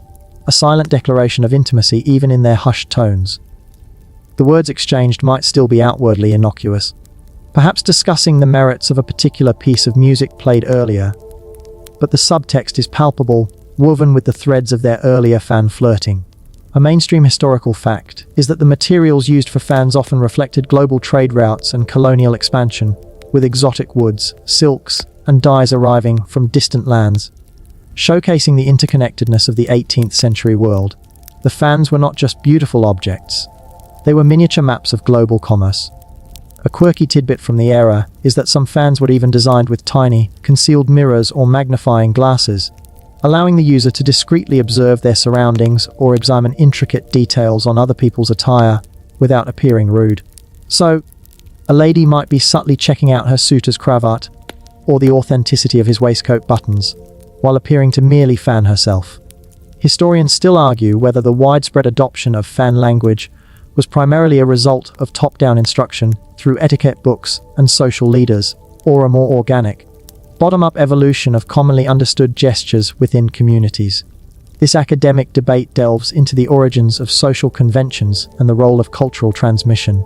a silent declaration of intimacy even in their hushed tones. The words exchanged might still be outwardly innocuous, perhaps discussing the merits of a particular piece of music played earlier, but the subtext is palpable, woven with the threads of their earlier fan flirting. A mainstream historical fact is that the materials used for fans often reflected global trade routes and colonial expansion, with exotic woods, silks, and dyes arriving from distant lands. Showcasing the interconnectedness of the 18th century world, the fans were not just beautiful objects, they were miniature maps of global commerce. A quirky tidbit from the era is that some fans were even designed with tiny, concealed mirrors or magnifying glasses, allowing the user to discreetly observe their surroundings or examine intricate details on other people's attire without appearing rude. So, a lady might be subtly checking out her suitor's cravat or the authenticity of his waistcoat buttons, while appearing to merely fan herself. Historians still argue whether the widespread adoption of fan language was primarily a result of top-down instruction through etiquette books and social leaders, or a more organic, bottom-up evolution of commonly understood gestures within communities. This academic debate delves into the origins of social conventions and the role of cultural transmission.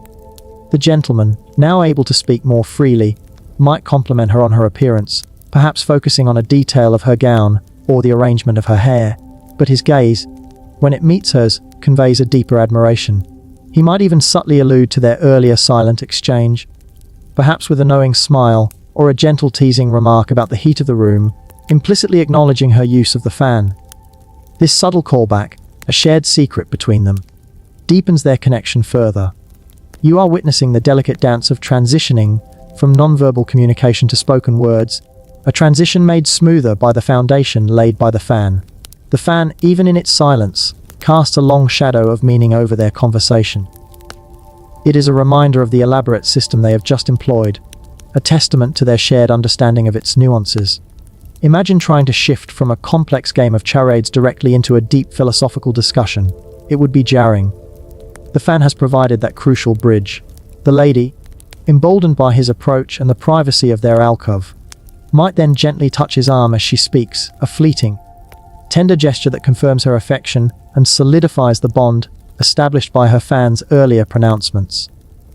The gentleman, now able to speak more freely, might compliment her on her appearance, perhaps focusing on a detail of her gown or the arrangement of her hair, but his gaze, when it meets hers, conveys a deeper admiration. He might even subtly allude to their earlier silent exchange, perhaps with a knowing smile or a gentle teasing remark about the heat of the room, implicitly acknowledging her use of the fan. This subtle callback, a shared secret between them, deepens their connection further. You are witnessing the delicate dance of transitioning from nonverbal communication to spoken words, a transition made smoother by the foundation laid by the fan. The fan, even in its silence, casts a long shadow of meaning over their conversation. It is a reminder of the elaborate system they have just employed, a testament to their shared understanding of its nuances. Imagine trying to shift from a complex game of charades directly into a deep philosophical discussion. It would be jarring. The fan has provided that crucial bridge. The lady, emboldened by his approach and the privacy of their alcove, might then gently touch his arm as she speaks, a fleeting, tender gesture that confirms her affection and solidifies the bond established by her fan's earlier pronouncements.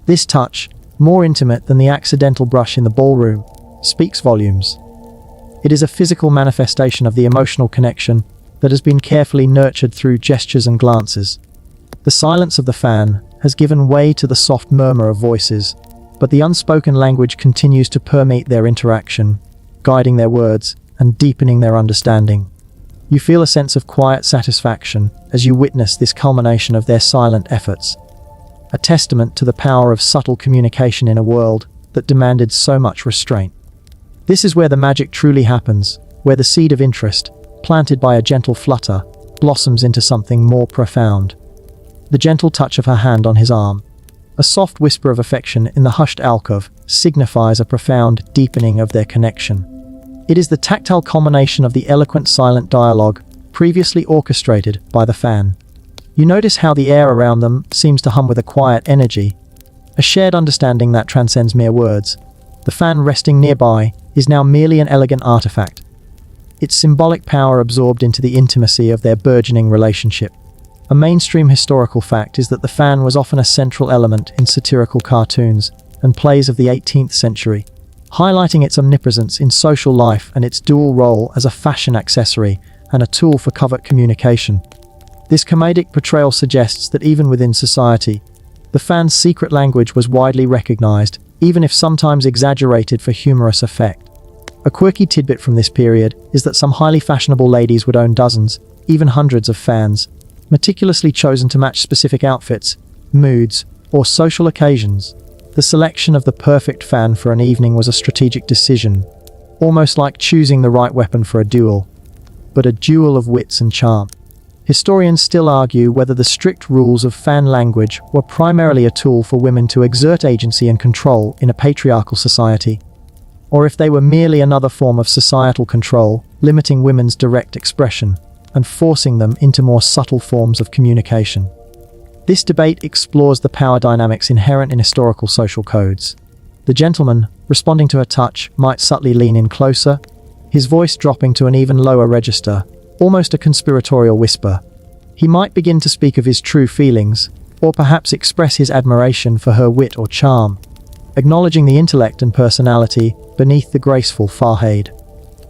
This touch, more intimate than the accidental brush in the ballroom, speaks volumes. It is a physical manifestation of the emotional connection that has been carefully nurtured through gestures and glances. The silence of the fan has given way to the soft murmur of voices, but the unspoken language continues to permeate their interaction, guiding their words and deepening their understanding. You feel a sense of quiet satisfaction as you witness this culmination of their silent efforts, a testament to the power of subtle communication in a world that demanded so much restraint. This is where the magic truly happens, where the seed of interest, planted by a gentle flutter, blossoms into something more profound. The gentle touch of her hand on his arm, a soft whisper of affection in the hushed alcove, signifies a profound deepening of their connection. It is the tactile culmination of the eloquent silent dialogue previously orchestrated by the fan. You notice how the air around them seems to hum with a quiet energy, a shared understanding that transcends mere words. The fan resting nearby is now merely an elegant artifact, its symbolic power absorbed into the intimacy of their burgeoning relationship. A mainstream historical fact is that the fan was often a central element in satirical cartoons and plays of the 18th century, highlighting its omnipresence in social life and its dual role as a fashion accessory and a tool for covert communication. This comedic portrayal suggests that even within society, the fan's secret language was widely recognized, even if sometimes exaggerated for humorous effect. A quirky tidbit from this period is that some highly fashionable ladies would own dozens, even hundreds of fans, meticulously chosen to match specific outfits, moods, or social occasions. The selection of the perfect fan for an evening was a strategic decision, almost like choosing the right weapon for a duel. but a duel of wits and charm. Historians still argue whether the strict rules of fan language were primarily a tool for women to exert agency and control in a patriarchal society, or if they were merely another form of societal control, limiting women's direct expression and forcing them into more subtle forms of communication. This debate explores the power dynamics inherent in historical social codes. The gentleman, responding to a touch, might subtly lean in closer, his voice dropping to an even lower register, almost a conspiratorial whisper. He might begin to speak of his true feelings, or perhaps express his admiration for her wit or charm, acknowledging the intellect and personality beneath the graceful facade.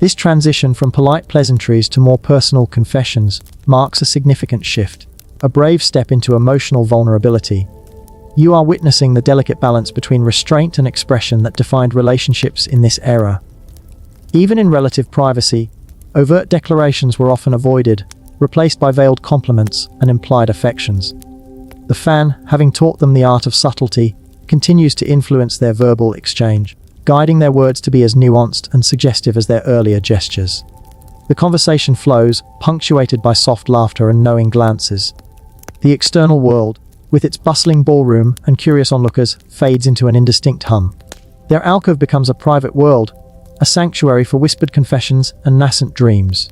This transition from polite pleasantries to more personal confessions marks a significant shift, a brave step into emotional vulnerability. You are witnessing the delicate balance between restraint and expression that defined relationships in this era. Even in relative privacy, overt declarations were often avoided, replaced by veiled compliments and implied affections. The fan, having taught them the art of subtlety, continues to influence their verbal exchange, guiding their words to be as nuanced and suggestive as their earlier gestures. The conversation flows, punctuated by soft laughter and knowing glances. The external world, with its bustling ballroom and curious onlookers, fades into an indistinct hum. Their alcove becomes a private world, a sanctuary for whispered confessions and nascent dreams.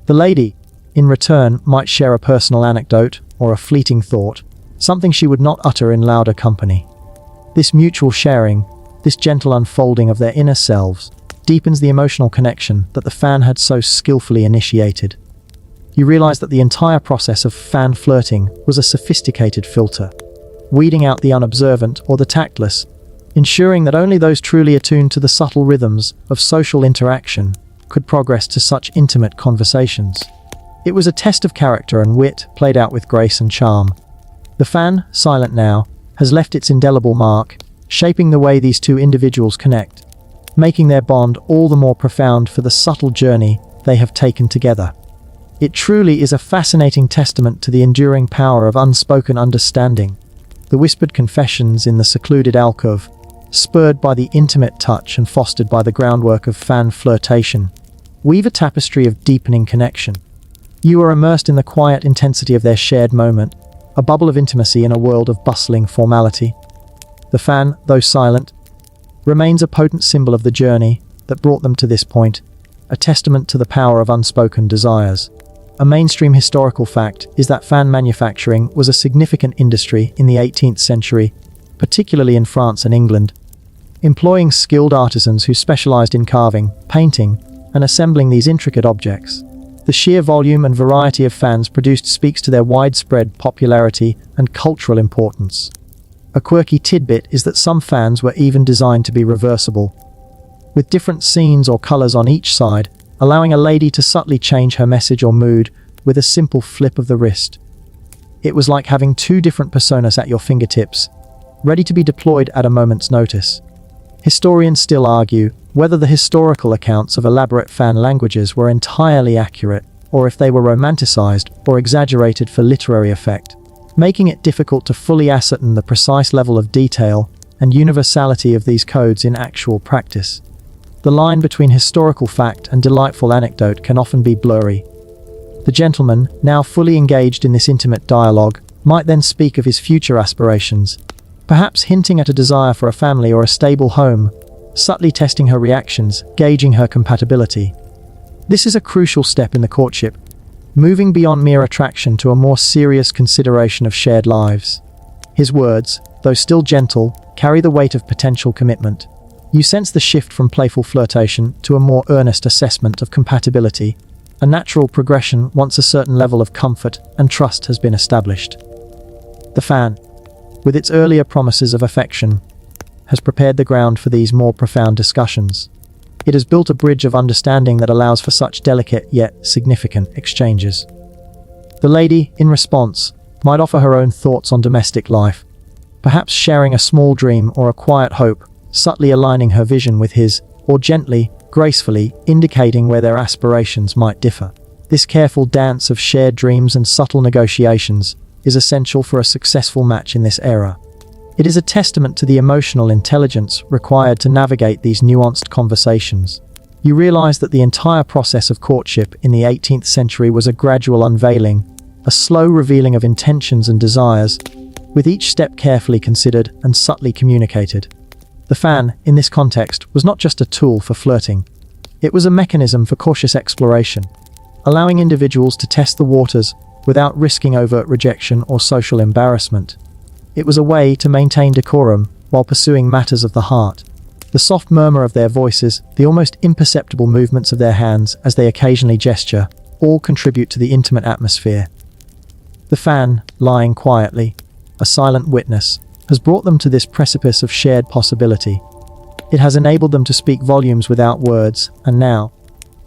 The lady, in return, might share a personal anecdote or a fleeting thought, something she would not utter in louder company. This mutual sharing, this gentle unfolding of their inner selves, deepens the emotional connection that the fan had so skillfully initiated. You realize that the entire process of fan flirting was a sophisticated filter, weeding out the unobservant or the tactless, ensuring that only those truly attuned to the subtle rhythms of social interaction could progress to such intimate conversations. It was a test of character and wit played out with grace and charm. The fan, silent now, has left its indelible mark, shaping the way these two individuals connect, making their bond all the more profound for the subtle journey they have taken together. It truly is a fascinating testament to the enduring power of unspoken understanding. The whispered confessions in the secluded alcove, spurred by the intimate touch and fostered by the groundwork of fan flirtation, weave a tapestry of deepening connection. You are immersed in the quiet intensity of their shared moment, a bubble of intimacy in a world of bustling formality. The fan, though silent, remains a potent symbol of the journey that brought them to this point, a testament to the power of unspoken desires. A mainstream historical fact is that fan manufacturing was a significant industry in the 18th century, particularly in France and England, employing skilled artisans who specialized in carving, painting, and assembling these intricate objects. The sheer volume and variety of fans produced speaks to their widespread popularity and cultural importance. A quirky tidbit is that some fans were even designed to be reversible, with different scenes or colors on each side, allowing a lady to subtly change her message or mood with a simple flip of the wrist. It was like having two different personas at your fingertips, ready to be deployed at a moment's notice. Historians still argue whether the historical accounts of elaborate fan languages were entirely accurate, or if they were romanticized or exaggerated for literary effect, making it difficult to fully ascertain the precise level of detail and universality of these codes in actual practice. The line between historical fact and delightful anecdote can often be blurry. The gentleman, now fully engaged in this intimate dialogue, might then speak of his future aspirations, perhaps hinting at a desire for a family or a stable home, subtly testing her reactions, gauging her compatibility. This is a crucial step in the courtship, moving beyond mere attraction to a more serious consideration of shared lives. His words, though still gentle, carry the weight of potential commitment. You sense the shift from playful flirtation to a more earnest assessment of compatibility, a natural progression once a certain level of comfort and trust has been established. The fan, with its earlier promises of affection, has prepared the ground for these more profound discussions. It has built a bridge of understanding that allows for such delicate yet significant exchanges. The lady, in response, might offer her own thoughts on domestic life, perhaps sharing a small dream or a quiet hope, subtly aligning her vision with his, or gently, gracefully, indicating where their aspirations might differ. This careful dance of shared dreams and subtle negotiations is essential for a successful match in this era. It is a testament to the emotional intelligence required to navigate these nuanced conversations. You realize that the entire process of courtship in the 18th century was a gradual unveiling, a slow revealing of intentions and desires, with each step carefully considered and subtly communicated. The fan, in this context, was not just a tool for flirting. It was a mechanism for cautious exploration, allowing individuals to test the waters without risking overt rejection or social embarrassment. It was a way to maintain decorum while pursuing matters of the heart. The soft murmur of their voices, the almost imperceptible movements of their hands as they occasionally gesture, all contribute to the intimate atmosphere. The fan, lying quietly, a silent witness, has brought them to this precipice of shared possibility. It has enabled them to speak volumes without words, and now,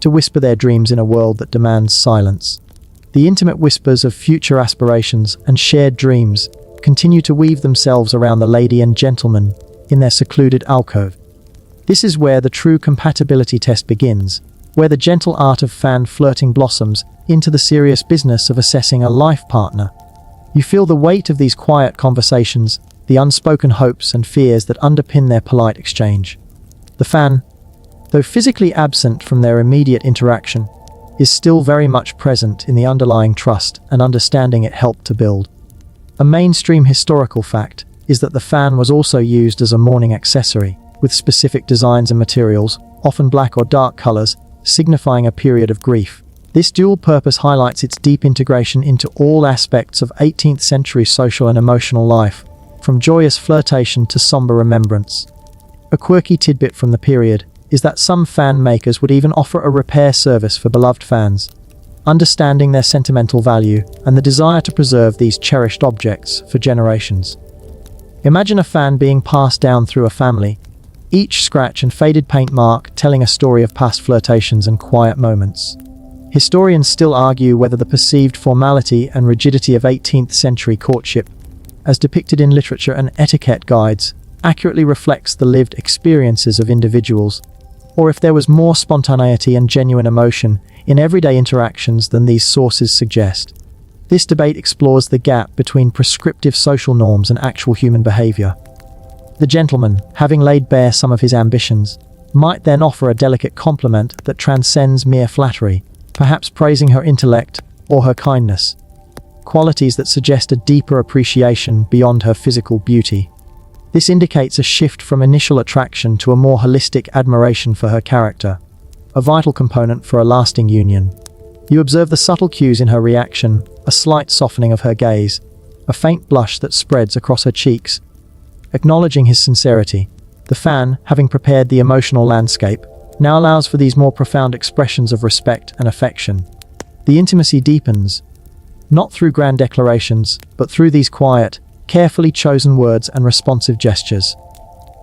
to whisper their dreams in a world that demands silence. The intimate whispers of future aspirations and shared dreams continue to weave themselves around the lady and gentleman in their secluded alcove. This is where the true compatibility test begins, where the gentle art of fan flirting blossoms into the serious business of assessing a life partner. You feel the weight of these quiet conversations, the unspoken hopes and fears that underpin their polite exchange. The fan, though physically absent from their immediate interaction, is still very much present in the underlying trust and understanding it helped to build. A mainstream historical fact is that the fan was also used as a mourning accessory, with specific designs and materials, often black or dark colors, signifying a period of grief. This dual purpose highlights its deep integration into all aspects of 18th century social and emotional life, from joyous flirtation to somber remembrance. A quirky tidbit from the period is that some fan makers would even offer a repair service for beloved fans, understanding their sentimental value and the desire to preserve these cherished objects for generations. Imagine a fan being passed down through a family, each scratch and faded paint mark telling a story of past flirtations and quiet moments. Historians still argue whether the perceived formality and rigidity of 18th century courtship, as depicted in literature and etiquette guides, accurately reflects the lived experiences of individuals, or if there was more spontaneity and genuine emotion in everyday interactions than these sources suggest. This debate explores the gap between prescriptive social norms and actual human behavior. The gentleman, having laid bare some of his ambitions, might then offer a delicate compliment that transcends mere flattery, perhaps praising her intellect or her kindness, qualities that suggest a deeper appreciation beyond her physical beauty. This indicates a shift from initial attraction to a more holistic admiration for her character, a vital component for a lasting union. You observe the subtle cues in her reaction, a slight softening of her gaze, a faint blush that spreads across her cheeks. Acknowledging his sincerity, the fan, having prepared the emotional landscape, now allows for these more profound expressions of respect and affection. The intimacy deepens, not through grand declarations, but through these quiet, carefully chosen words and responsive gestures.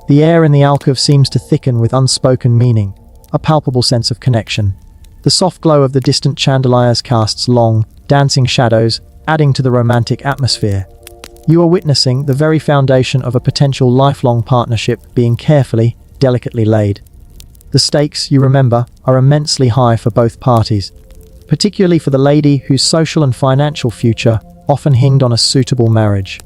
The air in the alcove seems to thicken with unspoken meaning, a palpable sense of connection. The soft glow of the distant chandeliers casts long, dancing shadows, adding to the romantic atmosphere. You are witnessing the very foundation of a potential lifelong partnership being carefully, delicately laid. The stakes, you remember, are immensely high for both parties, particularly for the lady whose social and financial future often hinged on a suitable marriage.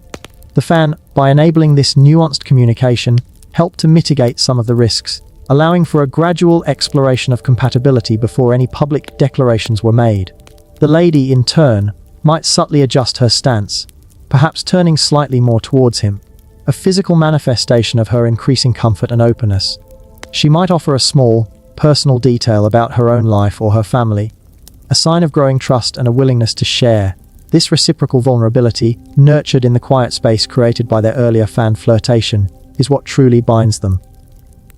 The fan, by enabling this nuanced communication, helped to mitigate some of the risks, allowing for a gradual exploration of compatibility before any public declarations were made. The lady, in turn, might subtly adjust her stance, perhaps turning slightly more towards him, a physical manifestation of her increasing comfort and openness. She might offer a small, personal detail about her own life or her family, a sign of growing trust and a willingness to share. This reciprocal vulnerability, nurtured in the quiet space created by their earlier fan flirtation, is what truly binds them.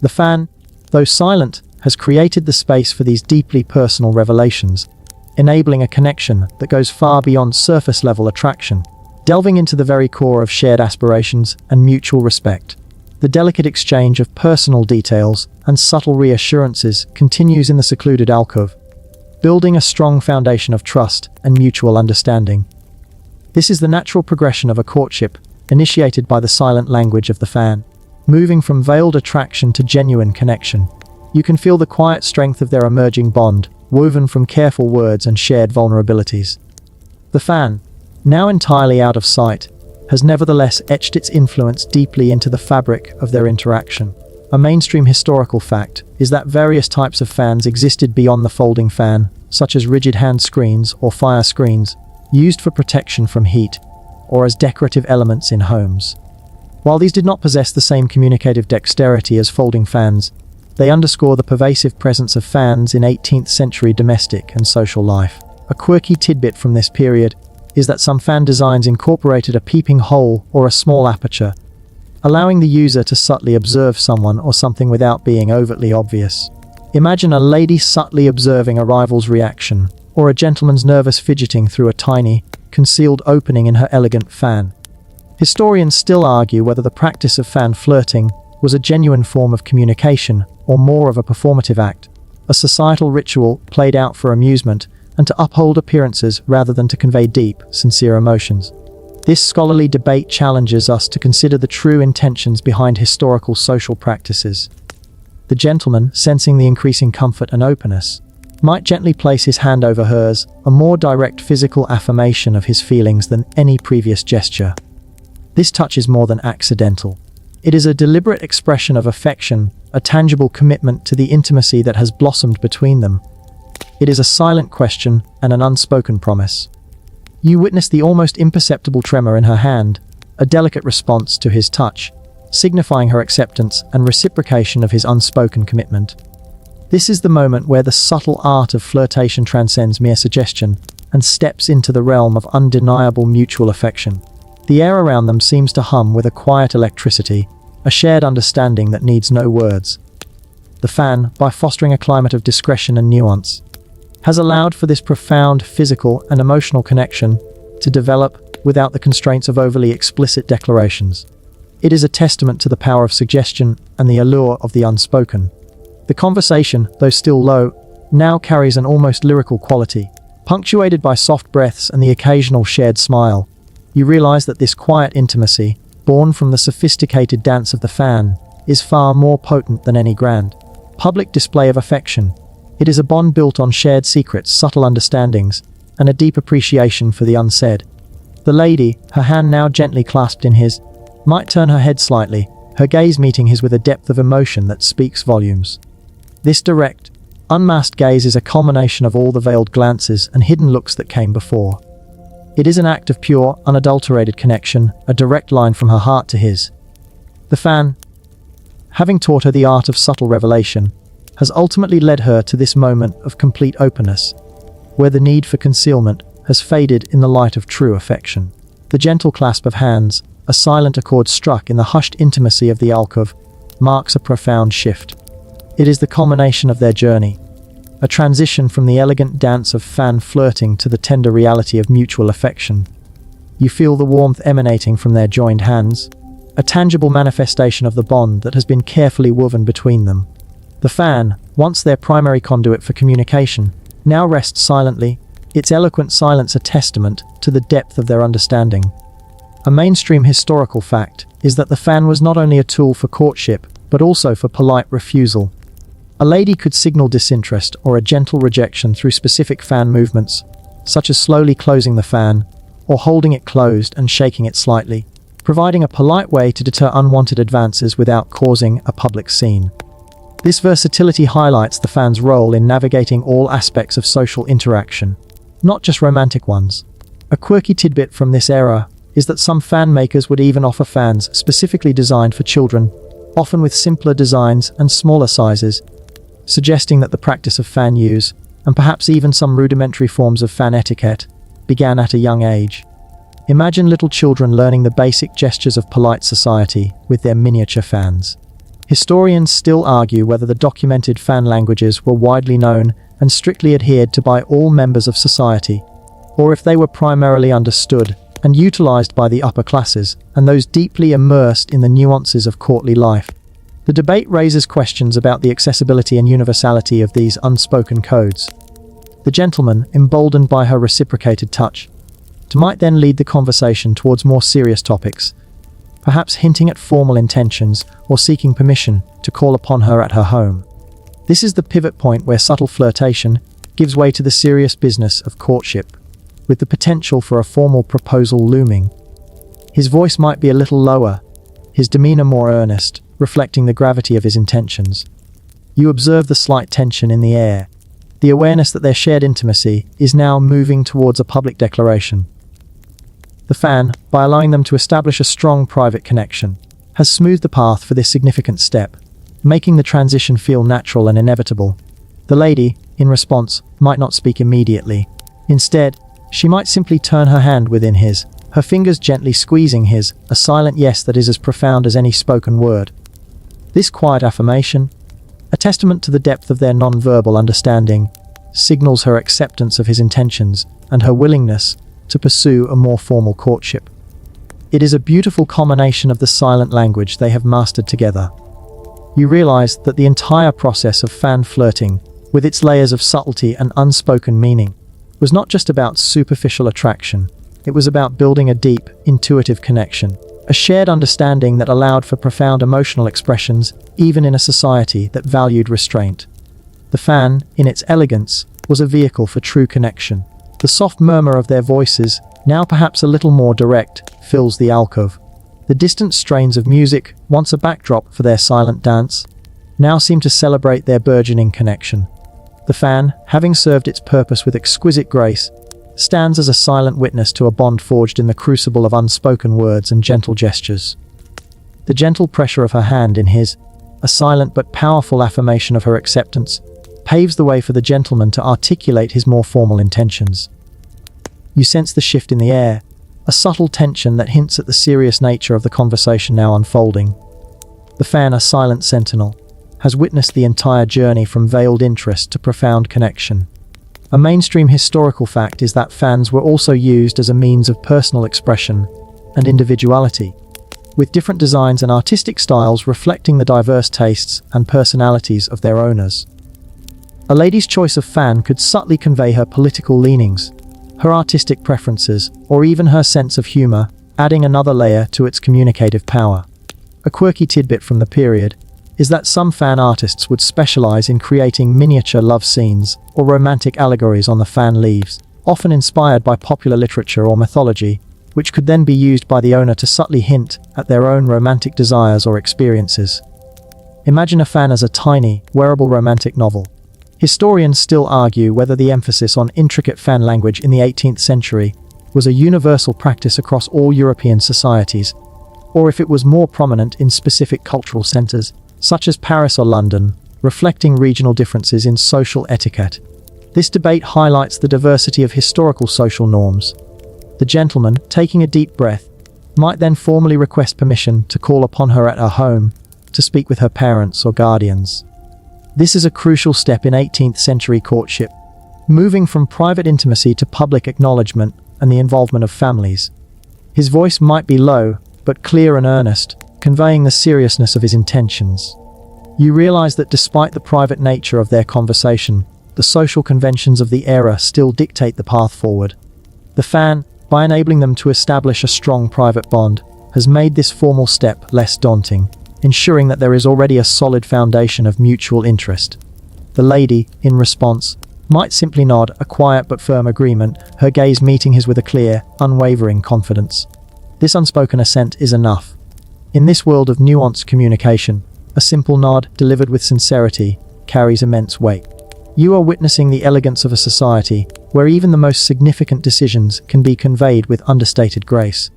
The fan, though silent, has created the space for these deeply personal revelations, enabling a connection that goes far beyond surface-level attraction, delving into the very core of shared aspirations and mutual respect. The delicate exchange of personal details and subtle reassurances continues in the secluded alcove, building a strong foundation of trust and mutual understanding. This is the natural progression of a courtship, initiated by the silent language of the fan, moving from veiled attraction to genuine connection. You can feel the quiet strength of their emerging bond, woven from careful words and shared vulnerabilities. The fan, now entirely out of sight, has nevertheless etched its influence deeply into the fabric of their interaction. A mainstream historical fact is that various types of fans existed beyond the folding fan, such as rigid hand screens or fire screens, used for protection from heat, or as decorative elements in homes. While these did not possess the same communicative dexterity as folding fans, they underscore the pervasive presence of fans in 18th century domestic and social life. A quirky tidbit from this period is that some fan designs incorporated a peeping hole or a small aperture, allowing the user to subtly observe someone or something without being overtly obvious. Imagine a lady subtly observing a rival's reaction, or a gentleman's nervous fidgeting through a tiny, concealed opening in her elegant fan. Historians still argue whether the practice of fan flirting was a genuine form of communication or more of a performative act, a societal ritual played out for amusement and to uphold appearances rather than to convey deep, sincere emotions. This scholarly debate challenges us to consider the true intentions behind historical social practices. The gentleman, sensing the increasing comfort and openness, might gently place his hand over hers, a more direct physical affirmation of his feelings than any previous gesture. This touch is more than accidental. It is a deliberate expression of affection, a tangible commitment to the intimacy that has blossomed between them. It is a silent question and an unspoken promise. You witness the almost imperceptible tremor in her hand, a delicate response to his touch, signifying her acceptance and reciprocation of his unspoken commitment. This is the moment where the subtle art of flirtation transcends mere suggestion and steps into the realm of undeniable mutual affection. The air around them seems to hum with a quiet electricity, a shared understanding that needs no words. The fan, by fostering a climate of discretion and nuance, has allowed for this profound physical and emotional connection to develop without the constraints of overly explicit declarations. It is a testament to the power of suggestion and the allure of the unspoken. The conversation, though still low, now carries an almost lyrical quality, punctuated by soft breaths and the occasional shared smile. You realize that this quiet intimacy, born from the sophisticated dance of the fan, is far more potent than any grand public display of affection. It is a bond built on shared secrets, subtle understandings, and a deep appreciation for the unsaid. The lady, her hand now gently clasped in his, might turn her head slightly, her gaze meeting his with a depth of emotion that speaks volumes. This direct, unmasked gaze is a culmination of all the veiled glances and hidden looks that came before. It is an act of pure, unadulterated connection, a direct line from her heart to his. The fan, having taught her the art of subtle revelation, has ultimately led her to this moment of complete openness, where the need for concealment has faded in the light of true affection. The gentle clasp of hands, a silent accord struck in the hushed intimacy of the alcove, marks a profound shift. It is the culmination of their journey, a transition from the elegant dance of fan flirting to the tender reality of mutual affection. You feel the warmth emanating from their joined hands, a tangible manifestation of the bond that has been carefully woven between them. The fan, once their primary conduit for communication, now rests silently, its eloquent silence a testament to the depth of their understanding. A mainstream historical fact is that the fan was not only a tool for courtship, but also for polite refusal. A lady could signal disinterest or a gentle rejection through specific fan movements, such as slowly closing the fan, or holding it closed and shaking it slightly, providing a polite way to deter unwanted advances without causing a public scene. This versatility highlights the fan's role in navigating all aspects of social interaction, not just romantic ones. A quirky tidbit from this era is that some fan makers would even offer fans specifically designed for children, often with simpler designs and smaller sizes, suggesting that the practice of fan use, and perhaps even some rudimentary forms of fan etiquette, began at a young age. Imagine little children learning the basic gestures of polite society with their miniature fans. Historians still argue whether the documented fan languages were widely known and strictly adhered to by all members of society, or if they were primarily understood and utilized by the upper classes and those deeply immersed in the nuances of courtly life. The debate raises questions about the accessibility and universality of these unspoken codes. The gentleman, emboldened by her reciprocated touch, might then lead the conversation towards more serious topics, perhaps hinting at formal intentions or seeking permission to call upon her at her home. This is the pivot point where subtle flirtation gives way to the serious business of courtship, with the potential for a formal proposal looming. His voice might be a little lower, his demeanor more earnest, reflecting the gravity of his intentions. You observe the slight tension in the air, the awareness that their shared intimacy is now moving towards a public declaration. The fan, by allowing them to establish a strong private connection, has smoothed the path for this significant step, making the transition feel natural and inevitable. The lady, in response, might not speak immediately. Instead, she might simply turn her hand within his, her fingers gently squeezing his, a silent yes that is as profound as any spoken word. This quiet affirmation, a testament to the depth of their non-verbal understanding, signals her acceptance of his intentions and her willingness to pursue a more formal courtship. It is a beautiful culmination of the silent language they have mastered together. You realize that the entire process of fan flirting, with its layers of subtlety and unspoken meaning, was not just about superficial attraction. It was about building a deep, intuitive connection, a shared understanding that allowed for profound emotional expressions, even in a society that valued restraint. The fan, in its elegance, was a vehicle for true connection. The soft murmur of their voices, now perhaps a little more direct, fills the alcove. The distant strains of music, once a backdrop for their silent dance, now seem to celebrate their burgeoning connection. The fan, having served its purpose with exquisite grace, stands as a silent witness to a bond forged in the crucible of unspoken words and gentle gestures. The gentle pressure of her hand in his, a silent but powerful affirmation of her acceptance, paves the way for the gentleman to articulate his more formal intentions. You sense the shift in the air, a subtle tension that hints at the serious nature of the conversation now unfolding. The fan, a silent sentinel, has witnessed the entire journey from veiled interest to profound connection. A mainstream historical fact is that fans were also used as a means of personal expression and individuality, with different designs and artistic styles reflecting the diverse tastes and personalities of their owners. A lady's choice of fan could subtly convey her political leanings, her artistic preferences, or even her sense of humor, adding another layer to its communicative power. A quirky tidbit from the period is that some fan artists would specialize in creating miniature love scenes or romantic allegories on the fan leaves, often inspired by popular literature or mythology, which could then be used by the owner to subtly hint at their own romantic desires or experiences. Imagine a fan as a tiny, wearable romantic novel. Historians still argue whether the emphasis on intricate fan language in the 18th century was a universal practice across all European societies, or if it was more prominent in specific cultural centers, such as Paris or London, reflecting regional differences in social etiquette. This debate highlights the diversity of historical social norms. The gentleman, taking a deep breath, might then formally request permission to call upon her at her home, to speak with her parents or guardians. This is a crucial step in 18th century courtship, moving from private intimacy to public acknowledgement and the involvement of families. His voice might be low, but clear and earnest, conveying the seriousness of his intentions. You realize that despite the private nature of their conversation, the social conventions of the era still dictate the path forward. The fan, by enabling them to establish a strong private bond, has made this formal step less daunting, ensuring that there is already a solid foundation of mutual interest. The lady, in response, might simply nod, a quiet but firm agreement, her gaze meeting his with a clear, unwavering confidence. This unspoken assent is enough. In this world of nuanced communication, a simple nod, delivered with sincerity, carries immense weight. You are witnessing the elegance of a society where even the most significant decisions can be conveyed with understated grace.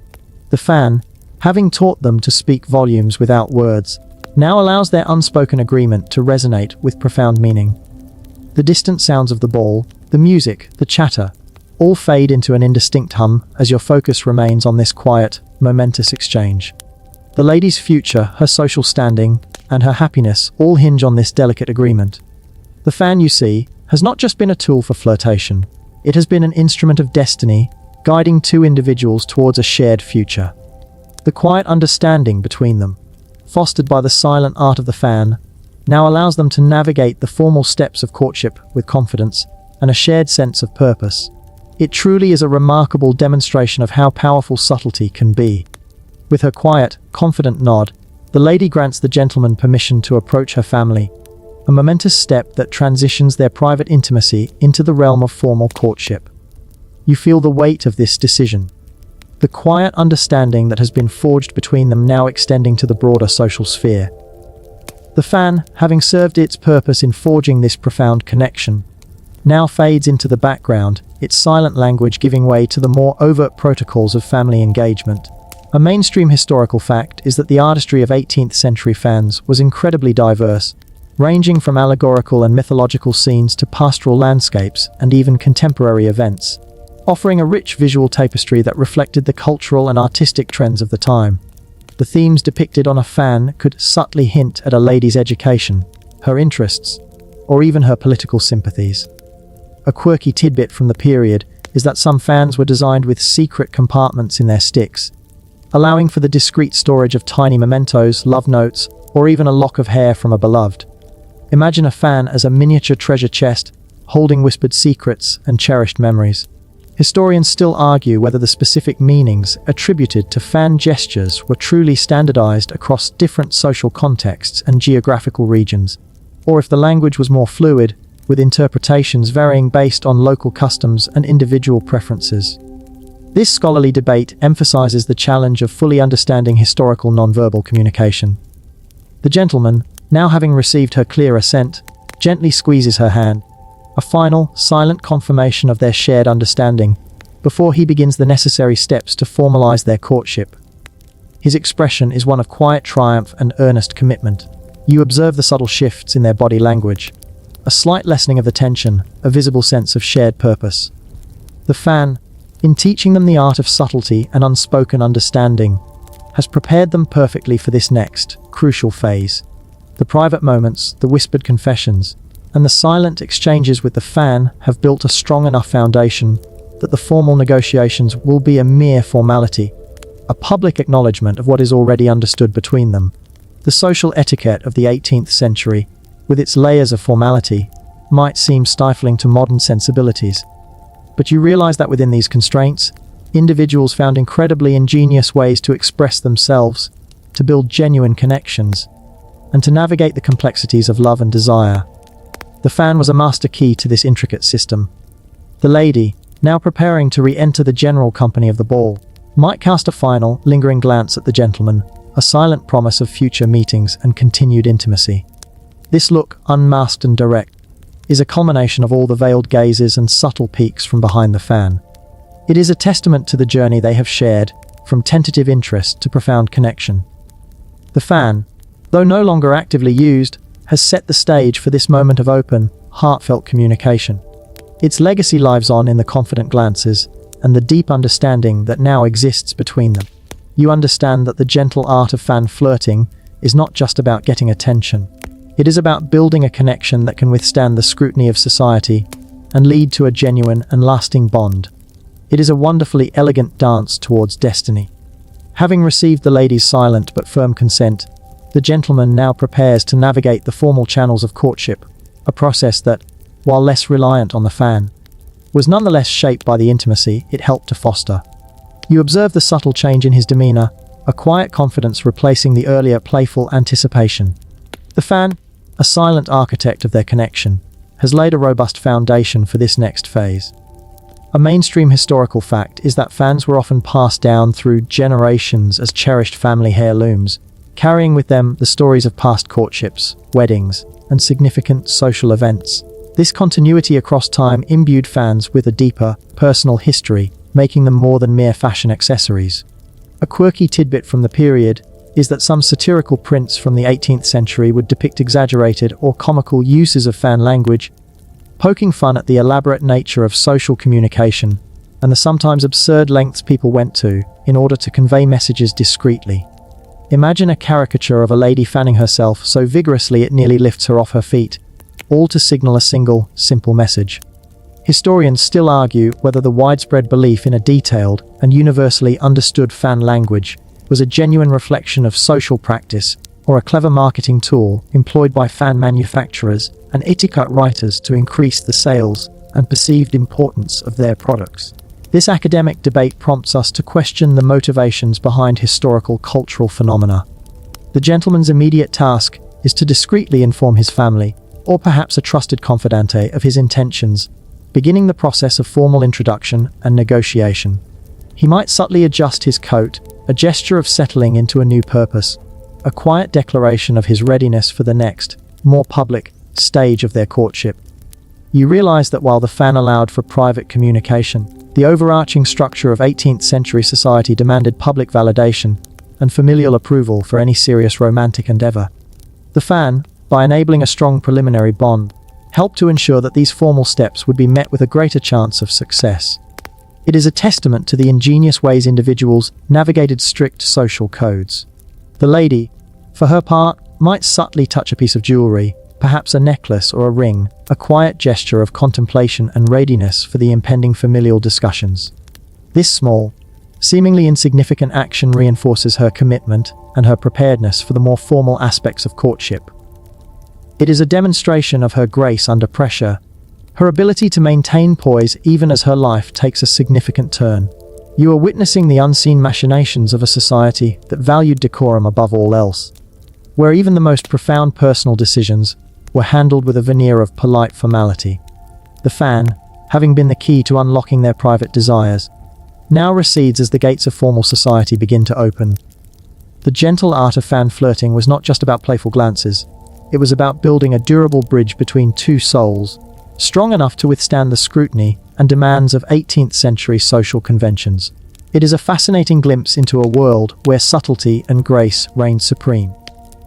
The fan, having taught them to speak volumes without words, now allows their unspoken agreement to resonate with profound meaning. The distant sounds of the ball, the music, the chatter, all fade into an indistinct hum as your focus remains on this quiet, momentous exchange. The lady's future, her social standing, and her happiness all hinge on this delicate agreement. The fan, you see, has not just been a tool for flirtation. It has been an instrument of destiny, guiding two individuals towards a shared future. The quiet understanding between them, fostered by the silent art of the fan, now allows them to navigate the formal steps of courtship with confidence and a shared sense of purpose. It truly is a remarkable demonstration of how powerful subtlety can be. With her quiet, confident nod, the lady grants the gentleman permission to approach her family, a momentous step that transitions their private intimacy into the realm of formal courtship. You feel the weight of this decision, the quiet understanding that has been forged between them now extending to the broader social sphere. The fan, having served its purpose in forging this profound connection, now fades into the background, its silent language giving way to the more overt protocols of family engagement. A mainstream historical fact is that the artistry of 18th century fans was incredibly diverse, ranging from allegorical and mythological scenes to pastoral landscapes and even contemporary events, offering a rich visual tapestry that reflected the cultural and artistic trends of the time. The themes depicted on a fan could subtly hint at a lady's education, her interests, or even her political sympathies. A quirky tidbit from the period is that some fans were designed with secret compartments in their sticks, allowing for the discreet storage of tiny mementos, love notes, or even a lock of hair from a beloved. Imagine a fan as a miniature treasure chest, holding whispered secrets and cherished memories. Historians still argue whether the specific meanings attributed to fan gestures were truly standardized across different social contexts and geographical regions, or if the language was more fluid, with interpretations varying based on local customs and individual preferences. This scholarly debate emphasizes the challenge of fully understanding historical nonverbal communication. The gentleman, now having received her clear assent, gently squeezes her hand, a final, silent confirmation of their shared understanding, before he begins the necessary steps to formalize their courtship. His expression is one of quiet triumph and earnest commitment. You observe the subtle shifts in their body language, a slight lessening of the tension, a visible sense of shared purpose. The fan, in teaching them the art of subtlety and unspoken understanding, has prepared them perfectly for this next, crucial phase. The private moments, the whispered confessions, and the silent exchanges with the fan have built a strong enough foundation that the formal negotiations will be a mere formality, a public acknowledgement of what is already understood between them. The social etiquette of the 18th century, with its layers of formality, might seem stifling to modern sensibilities. But you realize that within these constraints, individuals found incredibly ingenious ways to express themselves, to build genuine connections, and to navigate the complexities of love and desire. The fan was a master key to this intricate system. The lady, now preparing to re-enter the general company of the ball, might cast a final, lingering glance at the gentleman, a silent promise of future meetings and continued intimacy. This look, unmasked and direct, is a culmination of all the veiled gazes and subtle peeks from behind the fan. It is a testament to the journey they have shared, from tentative interest to profound connection. The fan, though no longer actively used, has set the stage for this moment of open, heartfelt communication. Its legacy lives on in the confident glances and the deep understanding that now exists between them. You understand that the gentle art of fan flirting is not just about getting attention. It is about building a connection that can withstand the scrutiny of society and lead to a genuine and lasting bond. It is a wonderfully elegant dance towards destiny. Having received the lady's silent but firm consent, the gentleman now prepares to navigate the formal channels of courtship, a process that, while less reliant on the fan, was nonetheless shaped by the intimacy it helped to foster. You observe the subtle change in his demeanor, a quiet confidence replacing the earlier playful anticipation. The fan, a silent architect of their connection, has laid a robust foundation for this next phase. A mainstream historical fact is that fans were often passed down through generations as cherished family heirlooms, carrying with them the stories of past courtships, weddings, and significant social events. This continuity across time imbued fans with a deeper, personal history, making them more than mere fashion accessories. A quirky tidbit from the period is that some satirical prints from the 18th century would depict exaggerated or comical uses of fan language, poking fun at the elaborate nature of social communication and the sometimes absurd lengths people went to in order to convey messages discreetly. Imagine a caricature of a lady fanning herself so vigorously it nearly lifts her off her feet, all to signal a single, simple message. Historians still argue whether the widespread belief in a detailed and universally understood fan language was a genuine reflection of social practice or a clever marketing tool employed by fan manufacturers and etiquette writers to increase the sales and perceived importance of their products. This academic debate prompts us to question the motivations behind historical cultural phenomena. The gentleman's immediate task is to discreetly inform his family, or perhaps a trusted confidante, of his intentions, beginning the process of formal introduction and negotiation. He might subtly adjust his coat, a gesture of settling into a new purpose, a quiet declaration of his readiness for the next, more public, stage of their courtship. You realize that while the fan allowed for private communication, the overarching structure of 18th century society demanded public validation and familial approval for any serious romantic endeavor. The fan, by enabling a strong preliminary bond, helped to ensure that these formal steps would be met with a greater chance of success. It is a testament to the ingenious ways individuals navigated strict social codes. The lady, for her part, might subtly touch a piece of jewelry, perhaps a necklace or a ring, a quiet gesture of contemplation and readiness for the impending familial discussions. This small, seemingly insignificant action reinforces her commitment and her preparedness for the more formal aspects of courtship. It is a demonstration of her grace under pressure, her ability to maintain poise even as her life takes a significant turn. You are witnessing the unseen machinations of a society that valued decorum above all else, where even the most profound personal decisions were handled with a veneer of polite formality. The fan, having been the key to unlocking their private desires, now recedes as the gates of formal society begin to open. The gentle art of fan flirting was not just about playful glances. It was about building a durable bridge between two souls, strong enough to withstand the scrutiny and demands of 18th century social conventions. It is a fascinating glimpse into a world where subtlety and grace reign supreme.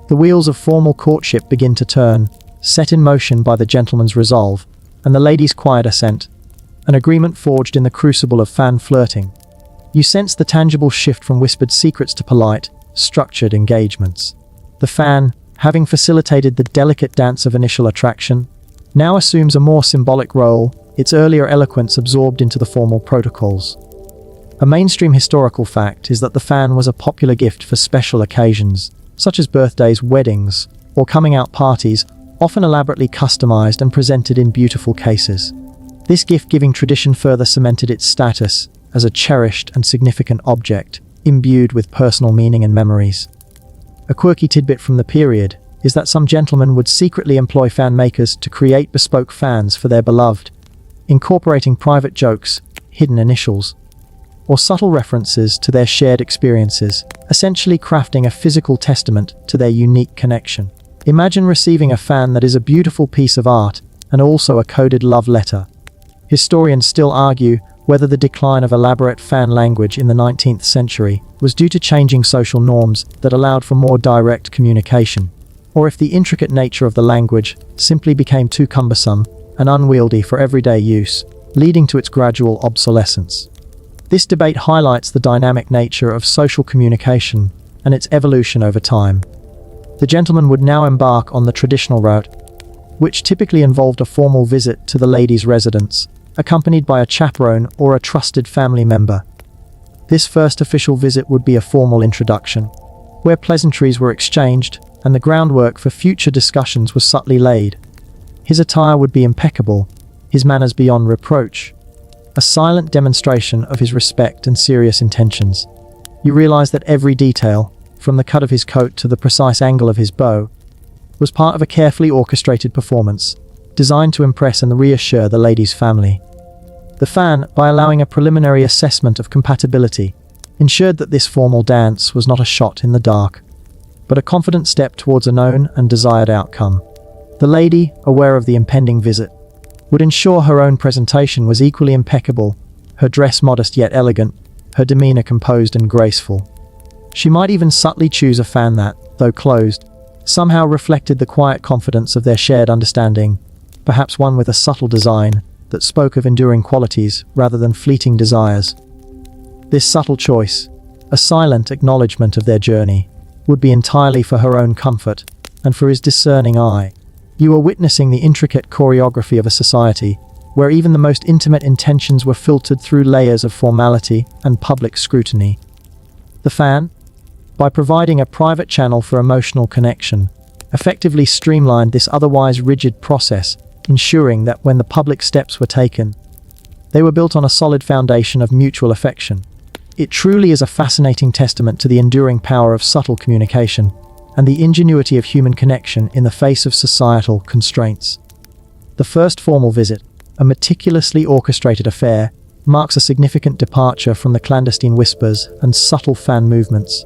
The wheels of formal courtship begin to turn, set in motion by the gentleman's resolve and the lady's quiet assent, an agreement forged in the crucible of fan flirting. You sense the tangible shift from whispered secrets to polite, structured engagements. The fan, having facilitated the delicate dance of initial attraction, now assumes a more symbolic role, its earlier eloquence absorbed into the formal protocols. A mainstream historical fact is that the fan was a popular gift for special occasions, such as birthdays, weddings, or coming-out parties, often elaborately customized and presented in beautiful cases. This gift-giving tradition further cemented its status as a cherished and significant object, imbued with personal meaning and memories. A quirky tidbit from the period is that some gentlemen would secretly employ fan makers to create bespoke fans for their beloved, incorporating private jokes, hidden initials, or subtle references to their shared experiences, essentially crafting a physical testament to their unique connection. Imagine receiving a fan that is a beautiful piece of art and also a coded love letter. Historians still argue whether the decline of elaborate fan language in the 19th century was due to changing social norms that allowed for more direct communication, or if the intricate nature of the language simply became too cumbersome and unwieldy for everyday use, leading to its gradual obsolescence. This debate highlights the dynamic nature of social communication and its evolution over time. The gentleman would now embark on the traditional route, which typically involved a formal visit to the lady's residence, accompanied by a chaperone or a trusted family member. This first official visit would be a formal introduction, where pleasantries were exchanged and the groundwork for future discussions was subtly laid. His attire would be impeccable, his manners beyond reproach, a silent demonstration of his respect and serious intentions. You realize that every detail, from the cut of his coat to the precise angle of his bow, was part of a carefully orchestrated performance, designed to impress and reassure the lady's family. The fan, by allowing a preliminary assessment of compatibility, ensured that this formal dance was not a shot in the dark, but a confident step towards a known and desired outcome. The lady, aware of the impending visit, would ensure her own presentation was equally impeccable, her dress modest yet elegant, her demeanor composed and graceful. She might even subtly choose a fan that, though closed, somehow reflected the quiet confidence of their shared understanding, perhaps one with a subtle design that spoke of enduring qualities rather than fleeting desires. This subtle choice, a silent acknowledgement of their journey, would be entirely for her own comfort and for his discerning eye. You are witnessing the intricate choreography of a society where even the most intimate intentions were filtered through layers of formality and public scrutiny. The fan, by providing a private channel for emotional connection, effectively streamlined this otherwise rigid process, ensuring that when the public steps were taken, they were built on a solid foundation of mutual affection. It truly is a fascinating testament to the enduring power of subtle communication and the ingenuity of human connection in the face of societal constraints. The first formal visit, a meticulously orchestrated affair, marks a significant departure from the clandestine whispers and subtle fan movements.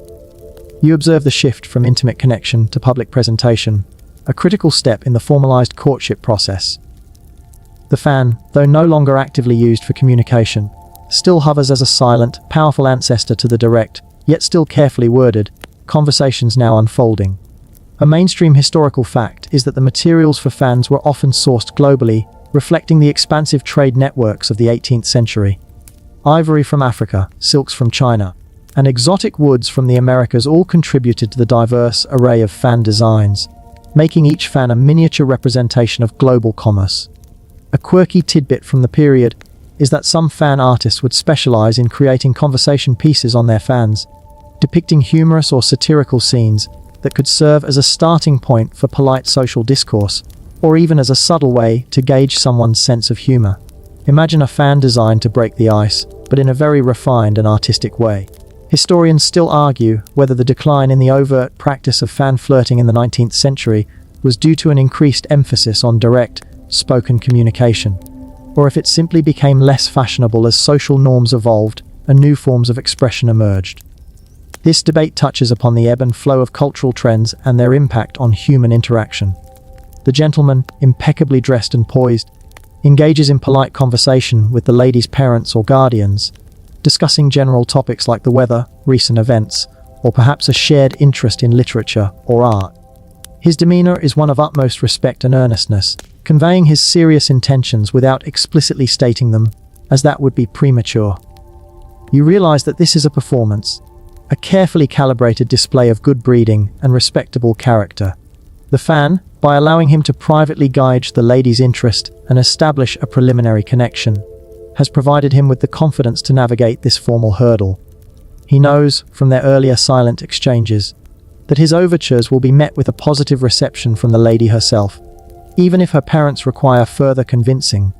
You observe the shift from intimate connection to public presentation, a critical step in the formalized courtship process. The fan, though no longer actively used for communication, still hovers as a silent, powerful ancestor to the direct, yet still carefully worded, conversations now unfolding. A mainstream historical fact is that the materials for fans were often sourced globally, reflecting the expansive trade networks of the 18th century. Ivory from Africa, silks from China, and exotic woods from the Americas all contributed to the diverse array of fan designs, making each fan a miniature representation of global commerce. A quirky tidbit from the period is that some fan artists would specialize in creating conversation pieces on their fans, depicting humorous or satirical scenes that could serve as a starting point for polite social discourse, or even as a subtle way to gauge someone's sense of humor. Imagine a fan designed to break the ice, but in a very refined and artistic way. Historians still argue whether the decline in the overt practice of fan flirting in the 19th century was due to an increased emphasis on direct, spoken communication, or if it simply became less fashionable as social norms evolved and new forms of expression emerged. This debate touches upon the ebb and flow of cultural trends and their impact on human interaction. The gentleman, impeccably dressed and poised, engages in polite conversation with the lady's parents or guardians, discussing general topics like the weather, recent events, or perhaps a shared interest in literature or art. His demeanor is one of utmost respect and earnestness, conveying his serious intentions without explicitly stating them, as that would be premature. You realize that this is a performance, a carefully calibrated display of good breeding and respectable character. The fan, by allowing him to privately gauge the lady's interest and establish a preliminary connection, has provided him with the confidence to navigate this formal hurdle. He knows, from their earlier silent exchanges, that his overtures will be met with a positive reception from the lady herself, even if her parents require further convincing.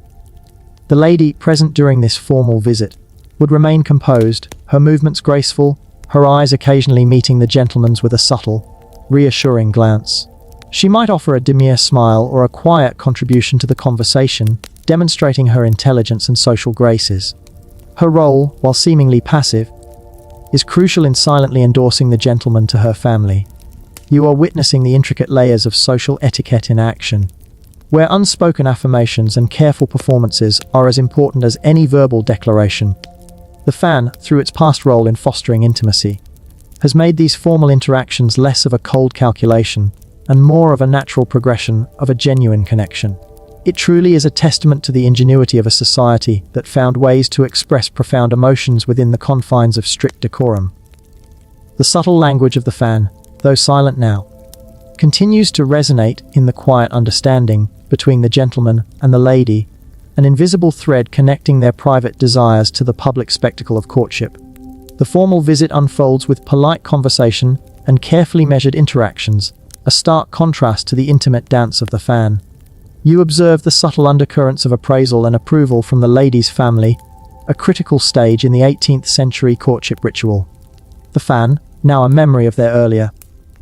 The lady, present during this formal visit, would remain composed, her movements graceful, her eyes occasionally meeting the gentleman's with a subtle, reassuring glance. She might offer a demure smile or a quiet contribution to the conversation, demonstrating her intelligence and social graces. Her role, while seemingly passive, is crucial in silently endorsing the gentleman to her family. You are witnessing the intricate layers of social etiquette in action, where unspoken affirmations and careful performances are as important as any verbal declaration. The fan, through its past role in fostering intimacy, has made these formal interactions less of a cold calculation and more of a natural progression of a genuine connection. It truly is a testament to the ingenuity of a society that found ways to express profound emotions within the confines of strict decorum. The subtle language of the fan, though silent now, continues to resonate in the quiet understanding between the gentleman and the lady, an invisible thread connecting their private desires to the public spectacle of courtship. The formal visit unfolds with polite conversation and carefully measured interactions, a stark contrast to the intimate dance of the fan. You observe the subtle undercurrents of appraisal and approval from the lady's family, a critical stage in the 18th century courtship ritual. The fan, now a memory of their earlier,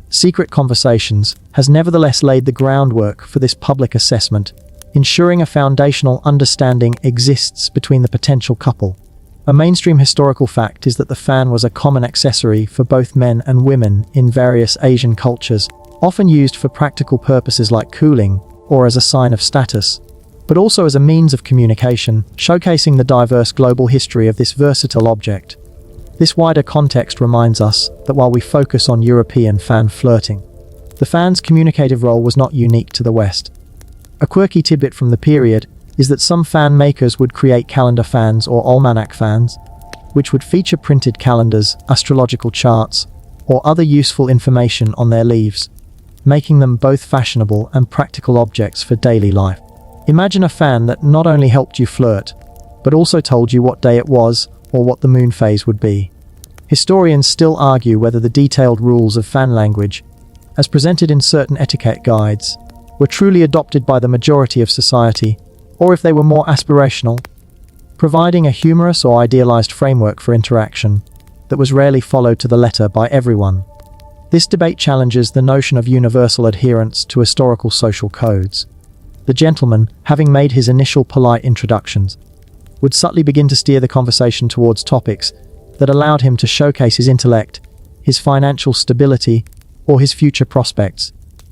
secret conversations, has nevertheless laid the groundwork for this public assessment, ensuring a foundational understanding exists between the potential couple. A mainstream historical fact is that the fan was a common accessory for both men and women in various Asian cultures, often used for practical purposes like cooling or as a sign of status, but also as a means of communication, showcasing the diverse global history of this versatile object. This wider context reminds us that while we focus on European fan flirting, the fan's communicative role was not unique to the West. A quirky tidbit from the period is that some fan makers would create calendar fans or almanac fans, which would feature printed calendars, astrological charts, or other useful information on their leaves, making them both fashionable and practical objects for daily life. Imagine a fan that not only helped you flirt, but also told you what day it was or what the moon phase would be. Historians still argue whether the detailed rules of fan language, as presented in certain etiquette guides, were truly adopted by the majority of society, or if they were more aspirational, providing a humorous or idealized framework for interaction that was rarely followed to the letter by everyone. This debate challenges the notion of universal adherence to historical social codes. The gentleman, having made his initial polite introductions, would subtly begin to steer the conversation towards topics that allowed him to showcase his intellect, his financial stability, or his future prospects,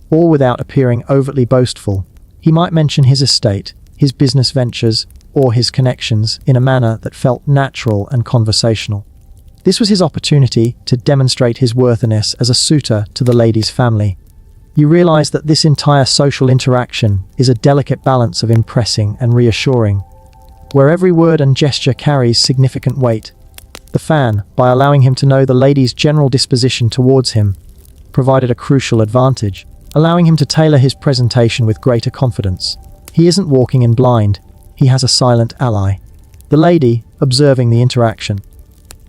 all without appearing overtly boastful. He might mention his estate, his business ventures, or his connections in a manner that felt natural and conversational. This was his opportunity to demonstrate his worthiness as a suitor to the lady's family. You realize that this entire social interaction is a delicate balance of impressing and reassuring, where every word and gesture carries significant weight. The fan, by allowing him to know the lady's general disposition towards him, provided a crucial advantage, allowing him to tailor his presentation with greater confidence. He isn't walking in blind, he has a silent ally. The lady, observing the interaction,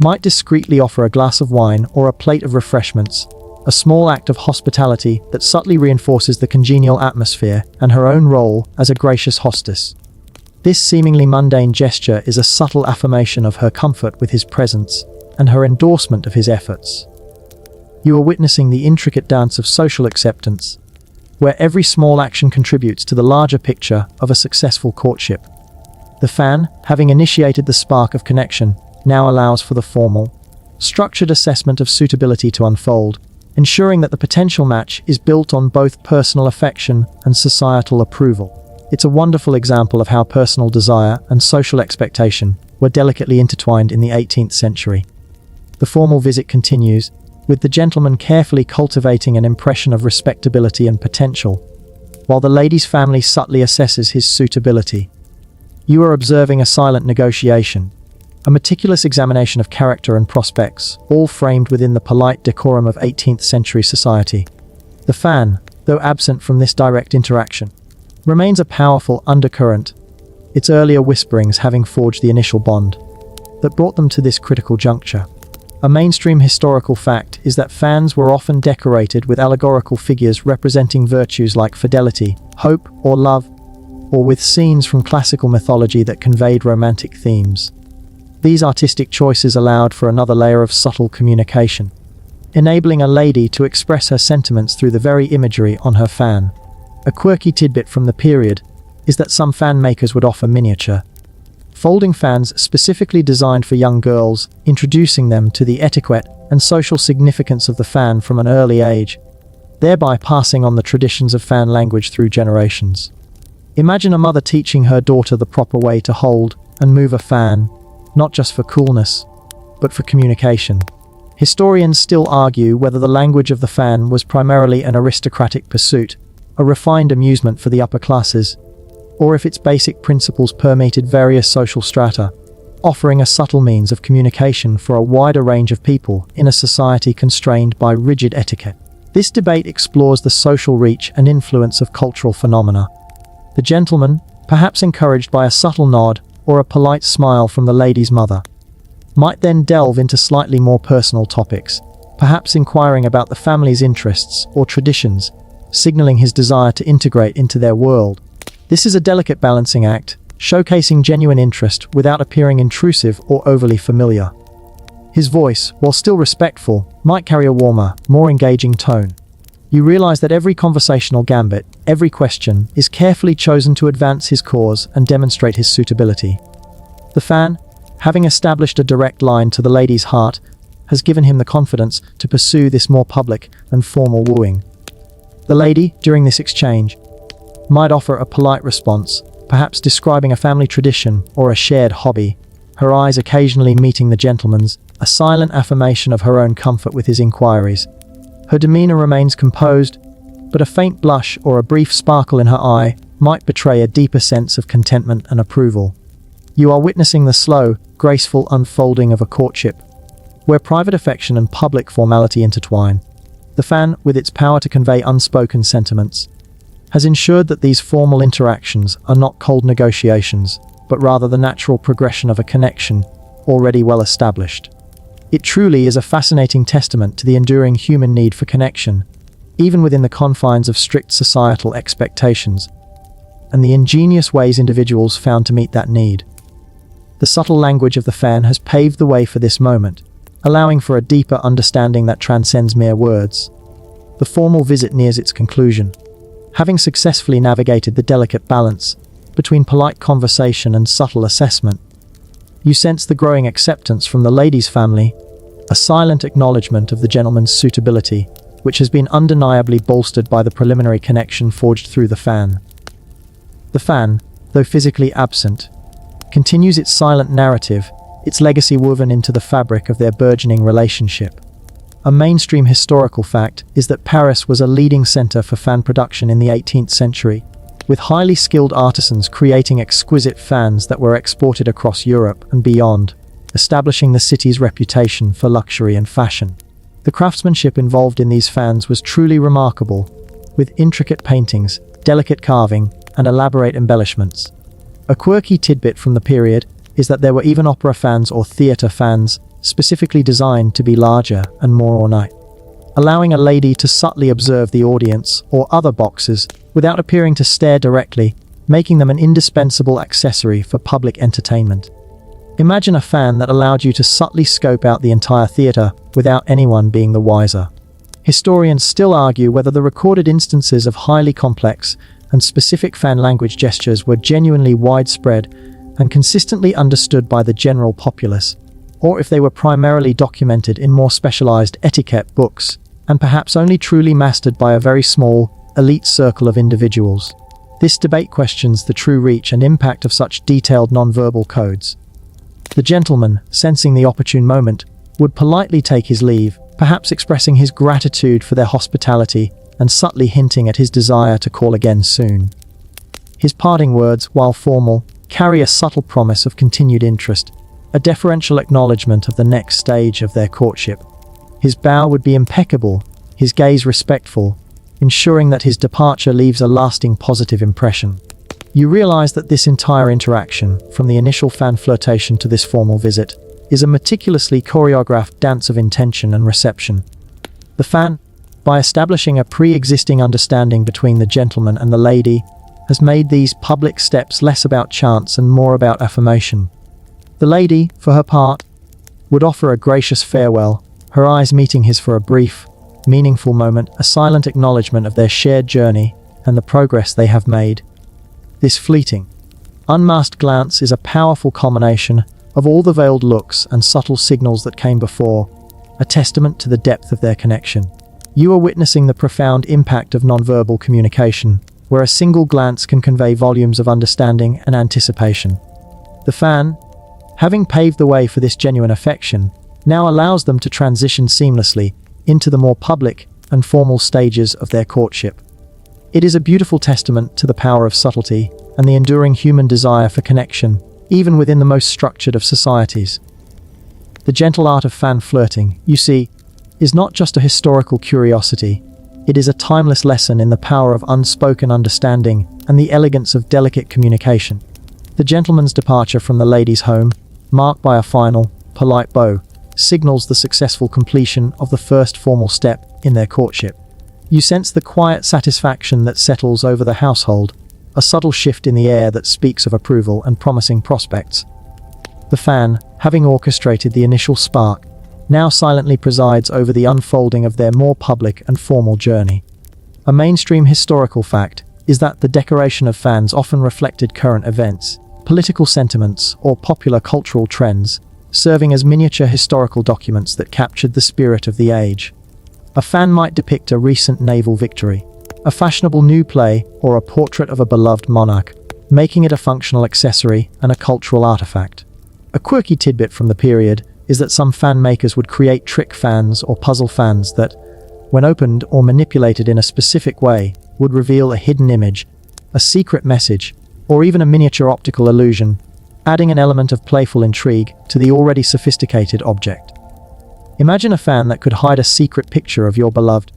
might discreetly offer a glass of wine or a plate of refreshments, a small act of hospitality that subtly reinforces the congenial atmosphere and her own role as a gracious hostess. This seemingly mundane gesture is a subtle affirmation of her comfort with his presence and her endorsement of his efforts. You are witnessing the intricate dance of social acceptance, where every small action contributes to the larger picture of a successful courtship. The fan, having initiated the spark of connection, now allows for the formal, structured assessment of suitability to unfold, ensuring that the potential match is built on both personal affection and societal approval. It's a wonderful example of how personal desire and social expectation were delicately intertwined in the 18th century. The formal visit continues, with the gentleman carefully cultivating an impression of respectability and potential, while the lady's family subtly assesses his suitability. You are observing a silent negotiation, a meticulous examination of character and prospects, all framed within the polite decorum of 18th century society. The fan, though absent from this direct interaction, remains a powerful undercurrent, its earlier whisperings having forged the initial bond that brought them to this critical juncture. A mainstream historical fact is that fans were often decorated with allegorical figures representing virtues like fidelity, hope, or love, or with scenes from classical mythology that conveyed romantic themes. These artistic choices allowed for another layer of subtle communication, enabling a lady to express her sentiments through the very imagery on her fan. A quirky tidbit from the period is that some fan makers would offer miniature folding fans specifically designed for young girls, introducing them to the etiquette and social significance of the fan from an early age, thereby passing on the traditions of fan language through generations. Imagine a mother teaching her daughter the proper way to hold and move a fan, not just for coolness, but for communication. Historians still argue whether the language of the fan was primarily an aristocratic pursuit, a refined amusement for the upper classes, or if its basic principles permeated various social strata, offering a subtle means of communication for a wider range of people in a society constrained by rigid etiquette. This debate explores the social reach and influence of cultural phenomena. The gentleman, perhaps encouraged by a subtle nod or a polite smile from the lady's mother, might then delve into slightly more personal topics, perhaps inquiring about the family's interests or traditions, signaling his desire to integrate into their world. This is a delicate balancing act, showcasing genuine interest without appearing intrusive or overly familiar. His voice, while still respectful, might carry a warmer, more engaging tone. You realize that every conversational gambit, every question, is carefully chosen to advance his cause and demonstrate his suitability. The fan, having established a direct line to the lady's heart, has given him the confidence to pursue this more public and formal wooing. The lady, during this exchange, might offer a polite response, perhaps describing a family tradition or a shared hobby, her eyes occasionally meeting the gentleman's, a silent affirmation of her own comfort with his inquiries. Her demeanor remains composed, but a faint blush or a brief sparkle in her eye might betray a deeper sense of contentment and approval. You are witnessing the slow, graceful unfolding of a courtship, where private affection and public formality intertwine. The fan, with its power to convey unspoken sentiments, has ensured that these formal interactions are not cold negotiations, but rather the natural progression of a connection already well established. It truly is a fascinating testament to the enduring human need for connection, even within the confines of strict societal expectations, and the ingenious ways individuals found to meet that need. The subtle language of the fan has paved the way for this moment, allowing for a deeper understanding that transcends mere words. The formal visit nears its conclusion. Having successfully navigated the delicate balance between polite conversation and subtle assessment, you sense the growing acceptance from the lady's family, a a silent acknowledgement of the gentleman's suitability, which has been undeniably bolstered by the preliminary connection forged through the fan. The fan, though physically absent, continues its silent narrative, its legacy woven into the fabric of their burgeoning relationship. A mainstream historical fact is that Paris was a leading center for fan production in the 18th century, with highly skilled artisans creating exquisite fans that were exported across Europe and beyond, establishing the city's reputation for luxury and fashion. The craftsmanship involved in these fans was truly remarkable, with intricate paintings, delicate carving, and elaborate embellishments. A quirky tidbit from the period is that there were even opera fans or theatre fans, specifically designed to be larger and more ornate, allowing a lady to subtly observe the audience or other boxes without appearing to stare directly, making them an indispensable accessory for public entertainment. Imagine a fan that allowed you to subtly scope out the entire theatre without anyone being the wiser. Historians still argue whether the recorded instances of highly complex and specific fan language gestures were genuinely widespread and consistently understood by the general populace, or if they were primarily documented in more specialized etiquette books, and perhaps only truly mastered by a very small, elite circle of individuals. This debate questions the true reach and impact of such detailed nonverbal codes. The gentleman, sensing the opportune moment, would politely take his leave, perhaps expressing his gratitude for their hospitality and subtly hinting at his desire to call again soon. His parting words, while formal, carry a subtle promise of continued interest, a deferential acknowledgement of the next stage of their courtship. His bow would be impeccable, his gaze respectful, ensuring that his departure leaves a lasting positive impression. You realize that this entire interaction, from the initial fan flirtation to this formal visit, is a meticulously choreographed dance of intention and reception. The fan, by establishing a pre-existing understanding between the gentleman and the lady, has made these public steps less about chance and more about affirmation. The lady, for her part, would offer a gracious farewell, her eyes meeting his for a brief, meaningful moment, a silent acknowledgement of their shared journey and the progress they have made. This fleeting, unmasked glance is a powerful culmination of all the veiled looks and subtle signals that came before, a testament to the depth of their connection. You are witnessing the profound impact of nonverbal communication, where a single glance can convey volumes of understanding and anticipation. The fan, having paved the way for this genuine affection, now allows them to transition seamlessly into the more public and formal stages of their courtship. It is a beautiful testament to the power of subtlety and the enduring human desire for connection, even within the most structured of societies. The gentle art of fan flirting, you see, is not just a historical curiosity. It is a timeless lesson in the power of unspoken understanding and the elegance of delicate communication. The gentleman's departure from the lady's home, marked by a final, polite bow, signals the successful completion of the first formal step in their courtship. You sense the quiet satisfaction that settles over the household, a subtle shift in the air that speaks of approval and promising prospects. The fan, having orchestrated the initial spark, now silently presides over the unfolding of their more public and formal journey. A mainstream historical fact is that the decoration of fans often reflected current events, political sentiments, or popular cultural trends, serving as miniature historical documents that captured the spirit of the age. A fan might depict a recent naval victory, a fashionable new play, or a portrait of a beloved monarch, making it a functional accessory and a cultural artifact. A quirky tidbit from the period is that some fan makers would create trick fans or puzzle fans that, when opened or manipulated in a specific way, would reveal a hidden image, a secret message, or even a miniature optical illusion, adding an element of playful intrigue to the already sophisticated object. Imagine a fan that could hide a secret picture of your beloved.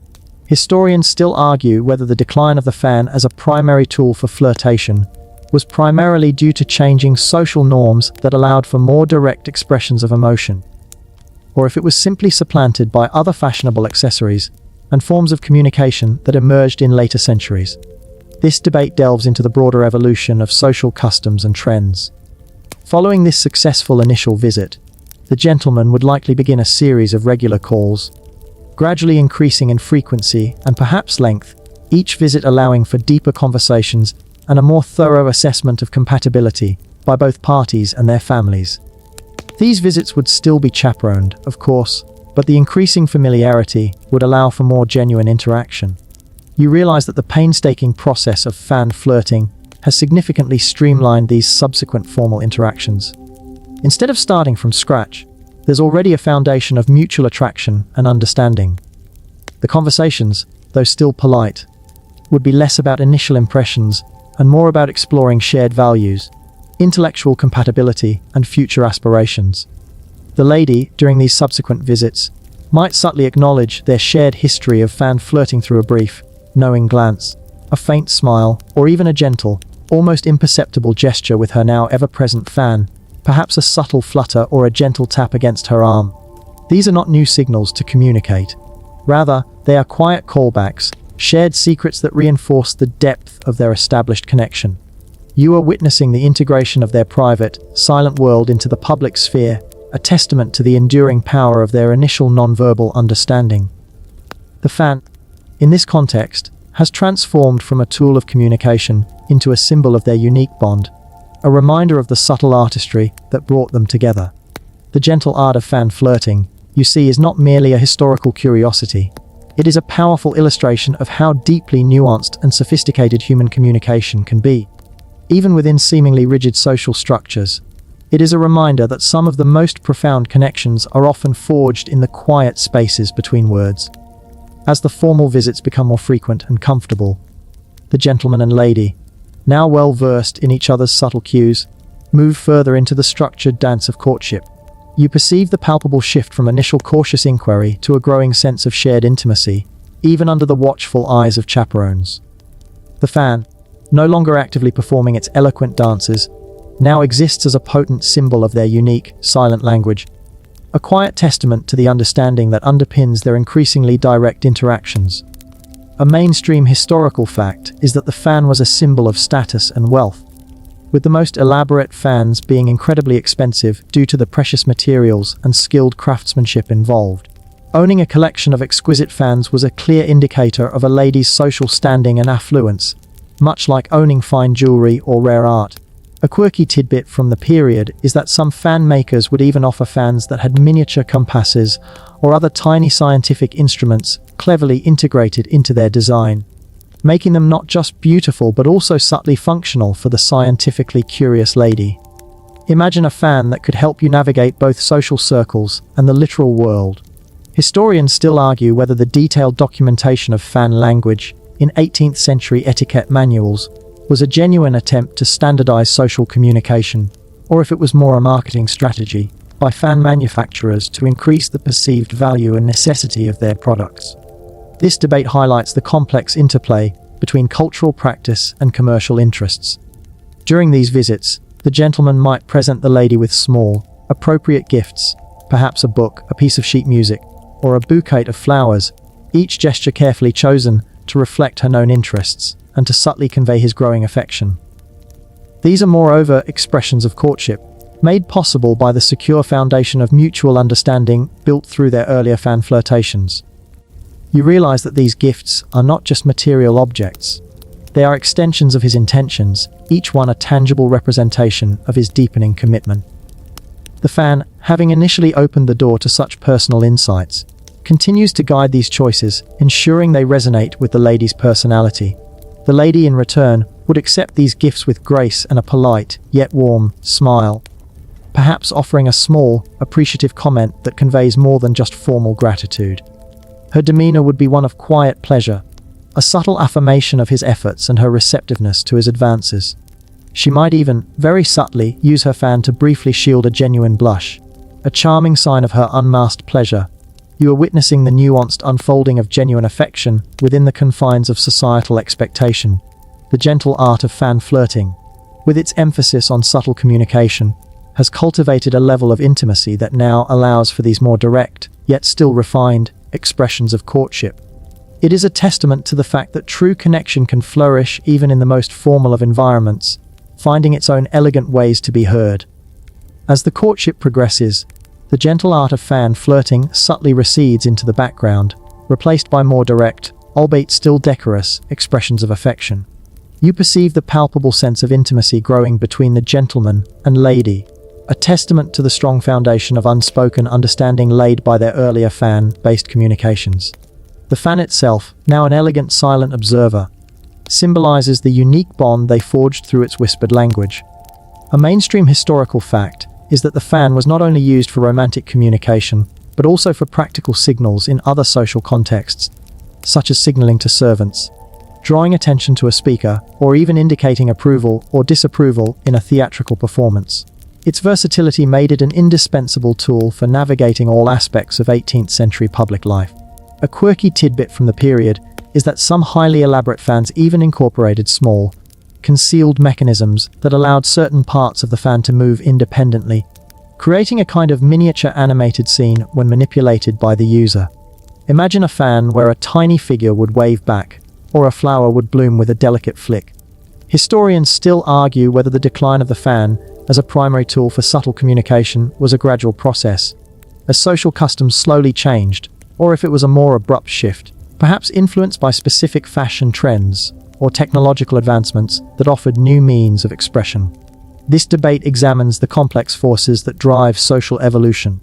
Historians still argue whether the decline of the fan as a primary tool for flirtation was primarily due to changing social norms that allowed for more direct expressions of emotion, or if it was simply supplanted by other fashionable accessories and forms of communication that emerged in later centuries. This debate delves into the broader evolution of social customs and trends. Following this successful initial visit, the gentleman would likely begin a series of regular calls, gradually increasing in frequency and perhaps length, each visit allowing for deeper conversations and a more thorough assessment of compatibility by both parties and their families. These visits would still be chaperoned, of course, but the increasing familiarity would allow for more genuine interaction. You realize that the painstaking process of fan flirting has significantly streamlined these subsequent formal interactions. Instead of starting from scratch, there's already a foundation of mutual attraction and understanding. The conversations, though still polite, would be less about initial impressions and more about exploring shared values, intellectual compatibility, and future aspirations. The lady, during these subsequent visits, might subtly acknowledge their shared history of fan flirting through a brief, knowing glance, a faint smile, or even a gentle, almost imperceptible gesture with her now ever-present fan, perhaps a subtle flutter or a gentle tap against her arm. These are not new signals to communicate. Rather, they are quiet callbacks, shared secrets that reinforce the depth of their established connection. You are witnessing the integration of their private, silent world into the public sphere, a testament to the enduring power of their initial nonverbal understanding. The fan, in this context, has transformed from a tool of communication into a symbol of their unique bond, a reminder of the subtle artistry that brought them together. The gentle art of fan flirting, you see, is not merely a historical curiosity. It is a powerful illustration of how deeply nuanced and sophisticated human communication can be. Even within seemingly rigid social structures, it is a reminder that some of the most profound connections are often forged in the quiet spaces between words. As the formal visits become more frequent and comfortable, the gentleman and lady, now well versed in each other's subtle cues, move further into the structured dance of courtship. You perceive the palpable shift from initial cautious inquiry to a growing sense of shared intimacy, even under the watchful eyes of chaperones. The fan, no longer actively performing its eloquent dances, now exists as a potent symbol of their unique, silent language, a quiet testament to the understanding that underpins their increasingly direct interactions. A mainstream historical fact is that the fan was a symbol of status and wealth, with the most elaborate fans being incredibly expensive due to the precious materials and skilled craftsmanship involved. Owning a collection of exquisite fans was a clear indicator of a lady's social standing and affluence, much like owning fine jewelry or rare art. A quirky tidbit from the period is that some fan makers would even offer fans that had miniature compasses or other tiny scientific instruments cleverly integrated into their design, making them not just beautiful but also subtly functional for the scientifically curious lady. Imagine a fan that could help you navigate both social circles and the literal world. Historians still argue whether the detailed documentation of fan language in 18th century etiquette manuals was a genuine attempt to standardize social communication, or if it was more a marketing strategy by fan manufacturers to increase the perceived value and necessity of their products. This debate highlights the complex interplay between cultural practice and commercial interests. During these visits, the gentleman might present the lady with small, appropriate gifts, perhaps a book, a piece of sheet music, or a bouquet of flowers, each gesture carefully chosen to reflect her known interests and to subtly convey his growing affection. These are moreover expressions of courtship, made possible by the secure foundation of mutual understanding built through their earlier fan flirtations. You realize that these gifts are not just material objects. They are extensions of his intentions, each one a tangible representation of his deepening commitment. The fan, having initially opened the door to such personal insights, continues to guide these choices, ensuring they resonate with the lady's personality. The lady, in return, would accept these gifts with grace and a polite, yet warm, smile, perhaps offering a small, appreciative comment that conveys more than just formal gratitude. Her demeanor would be one of quiet pleasure, a subtle affirmation of his efforts and her receptiveness to his advances. She might even, very subtly, use her fan to briefly shield a genuine blush, a charming sign of her unmasked pleasure. You are witnessing the nuanced unfolding of genuine affection within the confines of societal expectation. The gentle art of fan flirting, with its emphasis on subtle communication, has cultivated a level of intimacy that now allows for these more direct, yet still refined, expressions of courtship. It is a testament to the fact that true connection can flourish even in the most formal of environments, finding its own elegant ways to be heard. As the courtship progresses, the gentle art of fan flirting subtly recedes into the background, replaced by more direct, albeit still decorous, expressions of affection. You perceive the palpable sense of intimacy growing between the gentleman and lady, a testament to the strong foundation of unspoken understanding laid by their earlier fan-based communications. The fan itself, now an elegant silent observer, symbolizes the unique bond they forged through its whispered language. A mainstream historical fact is that the fan was not only used for romantic communication, but also for practical signals in other social contexts, such as signaling to servants, drawing attention to a speaker, or even indicating approval or disapproval in a theatrical performance. Its versatility made it an indispensable tool for navigating all aspects of 18th century public life. A quirky tidbit from the period is that some highly elaborate fans even incorporated small, concealed mechanisms that allowed certain parts of the fan to move independently, creating a kind of miniature animated scene when manipulated by the user. Imagine a fan where a tiny figure would wave back, or a flower would bloom with a delicate flick. Historians still argue whether the decline of the fan as a primary tool for subtle communication was a gradual process, as social customs slowly changed, or if it was a more abrupt shift, perhaps influenced by specific fashion trends or technological advancements that offered new means of expression. This debate examines the complex forces that drive social evolution.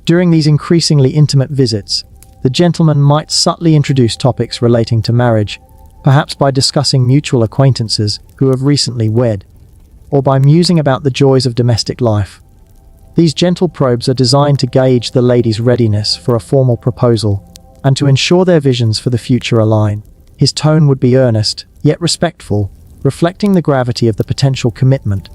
During these increasingly intimate visits, the gentleman might subtly introduce topics relating to marriage, perhaps by discussing mutual acquaintances who have recently wed, or by musing about the joys of domestic life. These gentle probes are designed to gauge the lady's readiness for a formal proposal, and to ensure their visions for the future align. His tone would be earnest, yet respectful, reflecting the gravity of the potential commitment.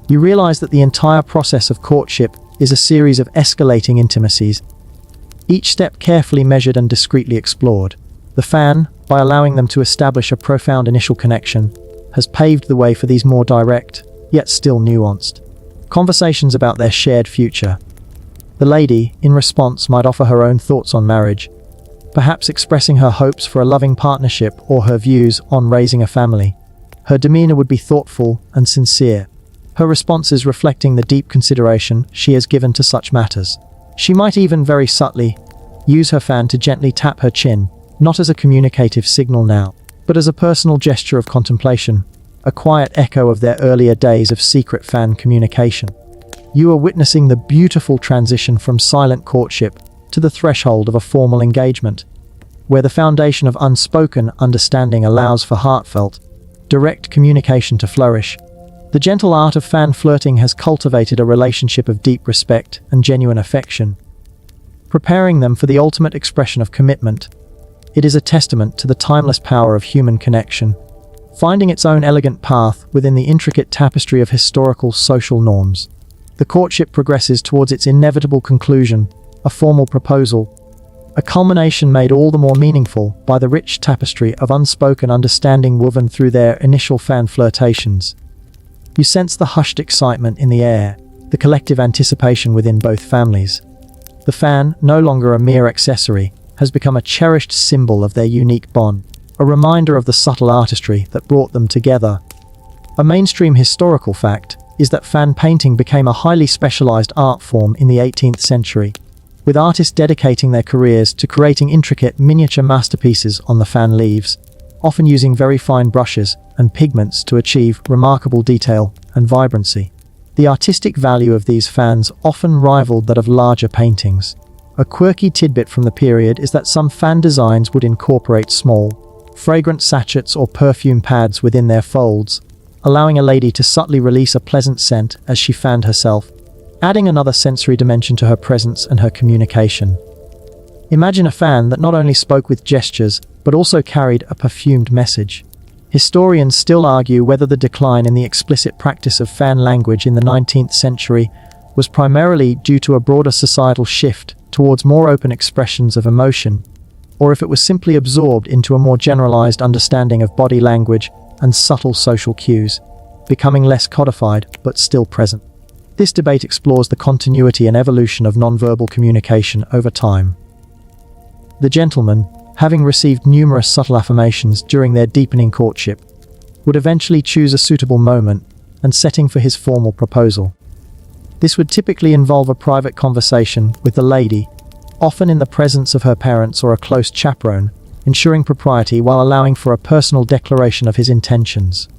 You realize that the entire process of courtship is a series of escalating intimacies, each step carefully measured and discreetly explored. The fan, by allowing them to establish a profound initial connection, has paved the way for these more direct, yet still nuanced, conversations about their shared future. The lady, in response, might offer her own thoughts on marriage, perhaps expressing her hopes for a loving partnership or her views on raising a family. Her demeanor would be thoughtful and sincere, her responses reflecting the deep consideration she has given to such matters. She might even very subtly use her fan to gently tap her chin, not as a communicative signal now, but as a personal gesture of contemplation, a quiet echo of their earlier days of secret fan communication. You are witnessing the beautiful transition from silent courtship to the threshold of a formal engagement, where the foundation of unspoken understanding allows for heartfelt, direct communication to flourish. The gentle art of fan flirting has cultivated a relationship of deep respect and genuine affection, preparing them for the ultimate expression of commitment. It is a testament to the timeless power of human connection, finding its own elegant path within the intricate tapestry of historical social norms. The courtship progresses towards its inevitable conclusion, a formal proposal, a culmination made all the more meaningful by the rich tapestry of unspoken understanding woven through their initial fan flirtations. You sense the hushed excitement in the air, the collective anticipation within both families. The fan, no longer a mere accessory, has become a cherished symbol of their unique bond, a reminder of the subtle artistry that brought them together. A mainstream historical fact is that fan painting became a highly specialized art form in the 18th century, with artists dedicating their careers to creating intricate miniature masterpieces on the fan leaves, often using very fine brushes and pigments to achieve remarkable detail and vibrancy. The artistic value of these fans often rivaled that of larger paintings. A quirky tidbit from the period is that some fan designs would incorporate small, fragrant sachets or perfume pads within their folds, allowing a lady to subtly release a pleasant scent as she fanned herself, adding another sensory dimension to her presence and her communication. Imagine a fan that not only spoke with gestures, but also carried a perfumed message. Historians still argue whether the decline in the explicit practice of fan language in the 19th century was primarily due to a broader societal shift towards more open expressions of emotion, or if it was simply absorbed into a more generalized understanding of body language and subtle social cues, becoming less codified but still present. This debate explores the continuity and evolution of nonverbal communication over time. The gentleman, having received numerous subtle affirmations during their deepening courtship, would eventually choose a suitable moment and setting for his formal proposal. This would typically involve a private conversation with the lady, often in the presence of her parents or a close chaperone, ensuring propriety while allowing for a personal declaration of his intentions.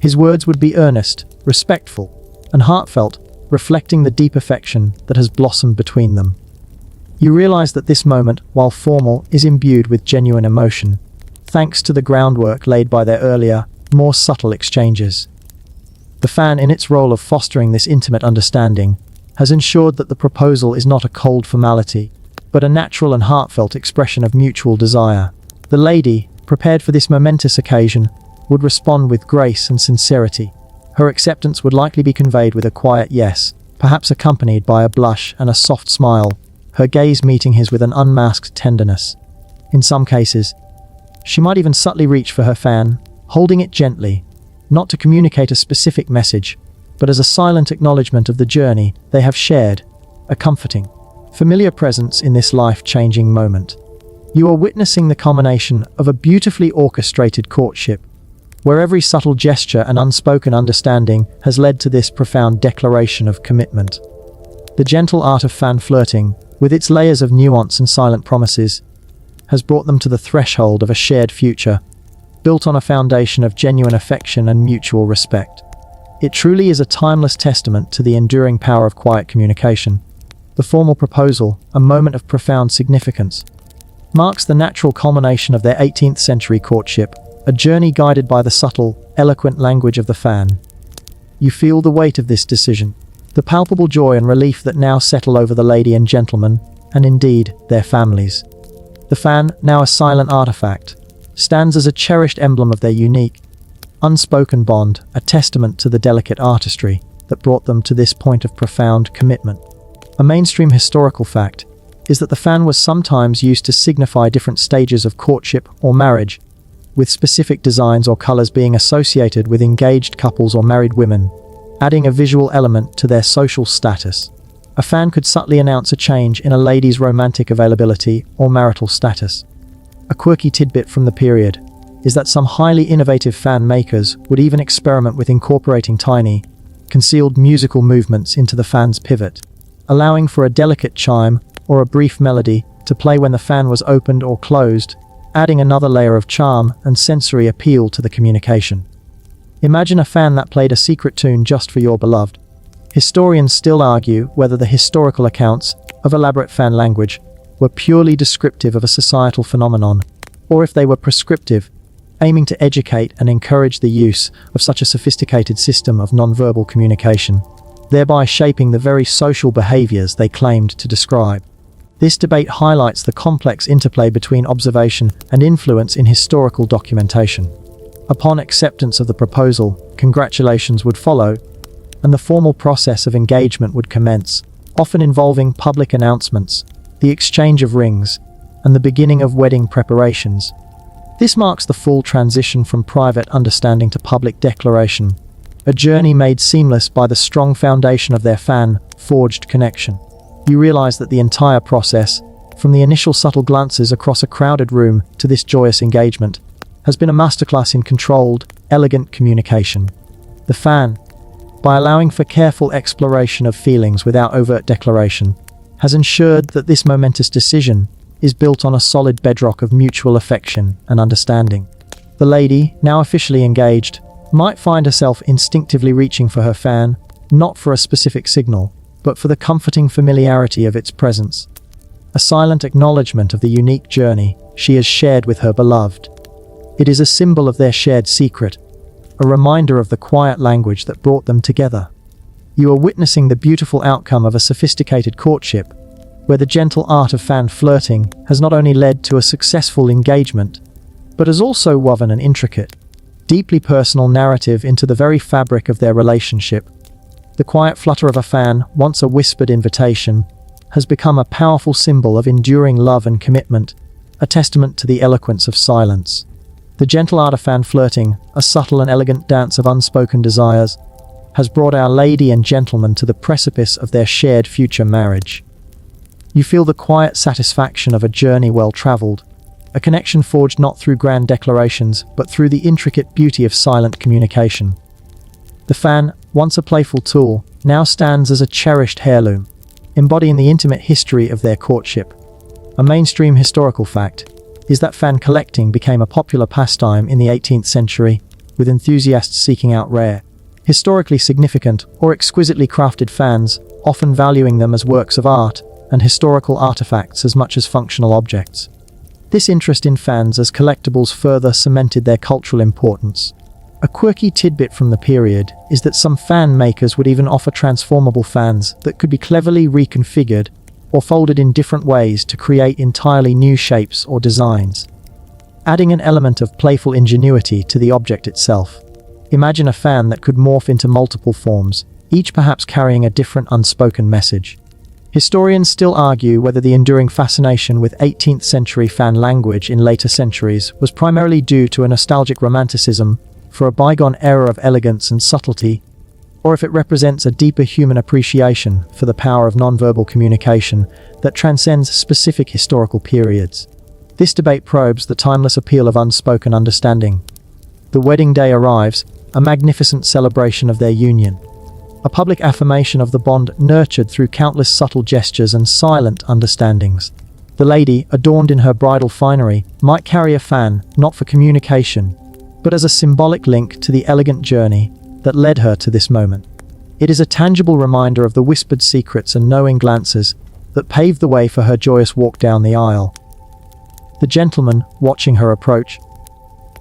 His words would be earnest, respectful, and heartfelt, reflecting the deep affection that has blossomed between them. You realize that this moment, while formal, is imbued with genuine emotion, thanks to the groundwork laid by their earlier, more subtle exchanges. The fan, in its role of fostering this intimate understanding, has ensured that the proposal is not a cold formality, but a natural and heartfelt expression of mutual desire. The lady, prepared for this momentous occasion, would respond with grace and sincerity. Her acceptance would likely be conveyed with a quiet yes, perhaps accompanied by a blush and a soft smile, her gaze meeting his with an unmasked tenderness. In some cases, she might even subtly reach for her fan, holding it gently, not to communicate a specific message, but as a silent acknowledgement of the journey they have shared, a comforting, familiar presence in this life-changing moment. You are witnessing the culmination of a beautifully orchestrated courtship, where every subtle gesture and unspoken understanding has led to this profound declaration of commitment. The gentle art of fan flirting, with its layers of nuance and silent promises, has brought them to the threshold of a shared future, built on a foundation of genuine affection and mutual respect. It truly is a timeless testament to the enduring power of quiet communication. The formal proposal, a moment of profound significance, marks the natural culmination of their 18th century courtship, a journey guided by the subtle, eloquent language of the fan. You feel the weight of this decision, the palpable joy and relief that now settle over the lady and gentleman, and indeed, their families. The fan, now a silent artifact, stands as a cherished emblem of their unique, unspoken bond, a testament to the delicate artistry that brought them to this point of profound commitment. A mainstream historical fact is that the fan was sometimes used to signify different stages of courtship or marriage, with specific designs or colors being associated with engaged couples or married women, adding a visual element to their social status. A fan could subtly announce a change in a lady's romantic availability or marital status. A quirky tidbit from the period is that some highly innovative fan makers would even experiment with incorporating tiny, concealed musical movements into the fan's pivot, allowing for a delicate chime or a brief melody to play when the fan was opened or closed, adding another layer of charm and sensory appeal to the communication. Imagine a fan that played a secret tune just for your beloved. Historians still argue whether the historical accounts of elaborate fan language were purely descriptive of a societal phenomenon, or if they were prescriptive, aiming to educate and encourage the use of such a sophisticated system of nonverbal communication, thereby shaping the very social behaviors they claimed to describe. This debate highlights the complex interplay between observation and influence in historical documentation. Upon acceptance of the proposal, congratulations would follow, and the formal process of engagement would commence, often involving public announcements, the exchange of rings, and the beginning of wedding preparations. This marks the full transition from private understanding to public declaration, a journey made seamless by the strong foundation of their fan-forged connection. You realize that the entire process, from the initial subtle glances across a crowded room to this joyous engagement, has been a masterclass in controlled, elegant communication. The fan, by allowing for careful exploration of feelings without overt declaration, has ensured that this momentous decision is built on a solid bedrock of mutual affection and understanding. The lady, now officially engaged, might find herself instinctively reaching for her fan, not for a specific signal, but for the comforting familiarity of its presence. A silent acknowledgement of the unique journey she has shared with her beloved. It is a symbol of their shared secret, a reminder of the quiet language that brought them together. You are witnessing the beautiful outcome of a sophisticated courtship, where the gentle art of fan flirting has not only led to a successful engagement, but has also woven an intricate, deeply personal narrative into the very fabric of their relationship. The quiet flutter of a fan, once a whispered invitation, has become a powerful symbol of enduring love and commitment, a testament to the eloquence of silence. The gentle art of fan flirting, a subtle and elegant dance of unspoken desires, has brought our lady and gentleman to the precipice of their shared future marriage. You feel the quiet satisfaction of a journey well traveled, a connection forged not through grand declarations, but through the intricate beauty of silent communication. The fan, once a playful tool, now stands as a cherished heirloom, embodying the intimate history of their courtship. A mainstream historical fact is that fan collecting became a popular pastime in the 18th century, with enthusiasts seeking out rare, historically significant or exquisitely crafted fans, often valuing them as works of art and historical artifacts as much as functional objects. This interest in fans as collectibles further cemented their cultural importance. A quirky tidbit from the period is that some fan makers would even offer transformable fans that could be cleverly reconfigured or folded in different ways to create entirely new shapes or designs, adding an element of playful ingenuity to the object itself. Imagine a fan that could morph into multiple forms, each perhaps carrying a different unspoken message. Historians still argue whether the enduring fascination with 18th century fan language in later centuries was primarily due to a nostalgic romanticism for a bygone era of elegance and subtlety, or if it represents a deeper human appreciation for the power of nonverbal communication that transcends specific historical periods. This debate probes the timeless appeal of unspoken understanding. The wedding day arrives, a magnificent celebration of their union, a public affirmation of the bond nurtured through countless subtle gestures and silent understandings. The lady, adorned in her bridal finery, might carry a fan, not for communication, but as a symbolic link to the elegant journey that led her to this moment. It is a tangible reminder of the whispered secrets and knowing glances that paved the way for her joyous walk down the aisle. The gentleman, watching her approach,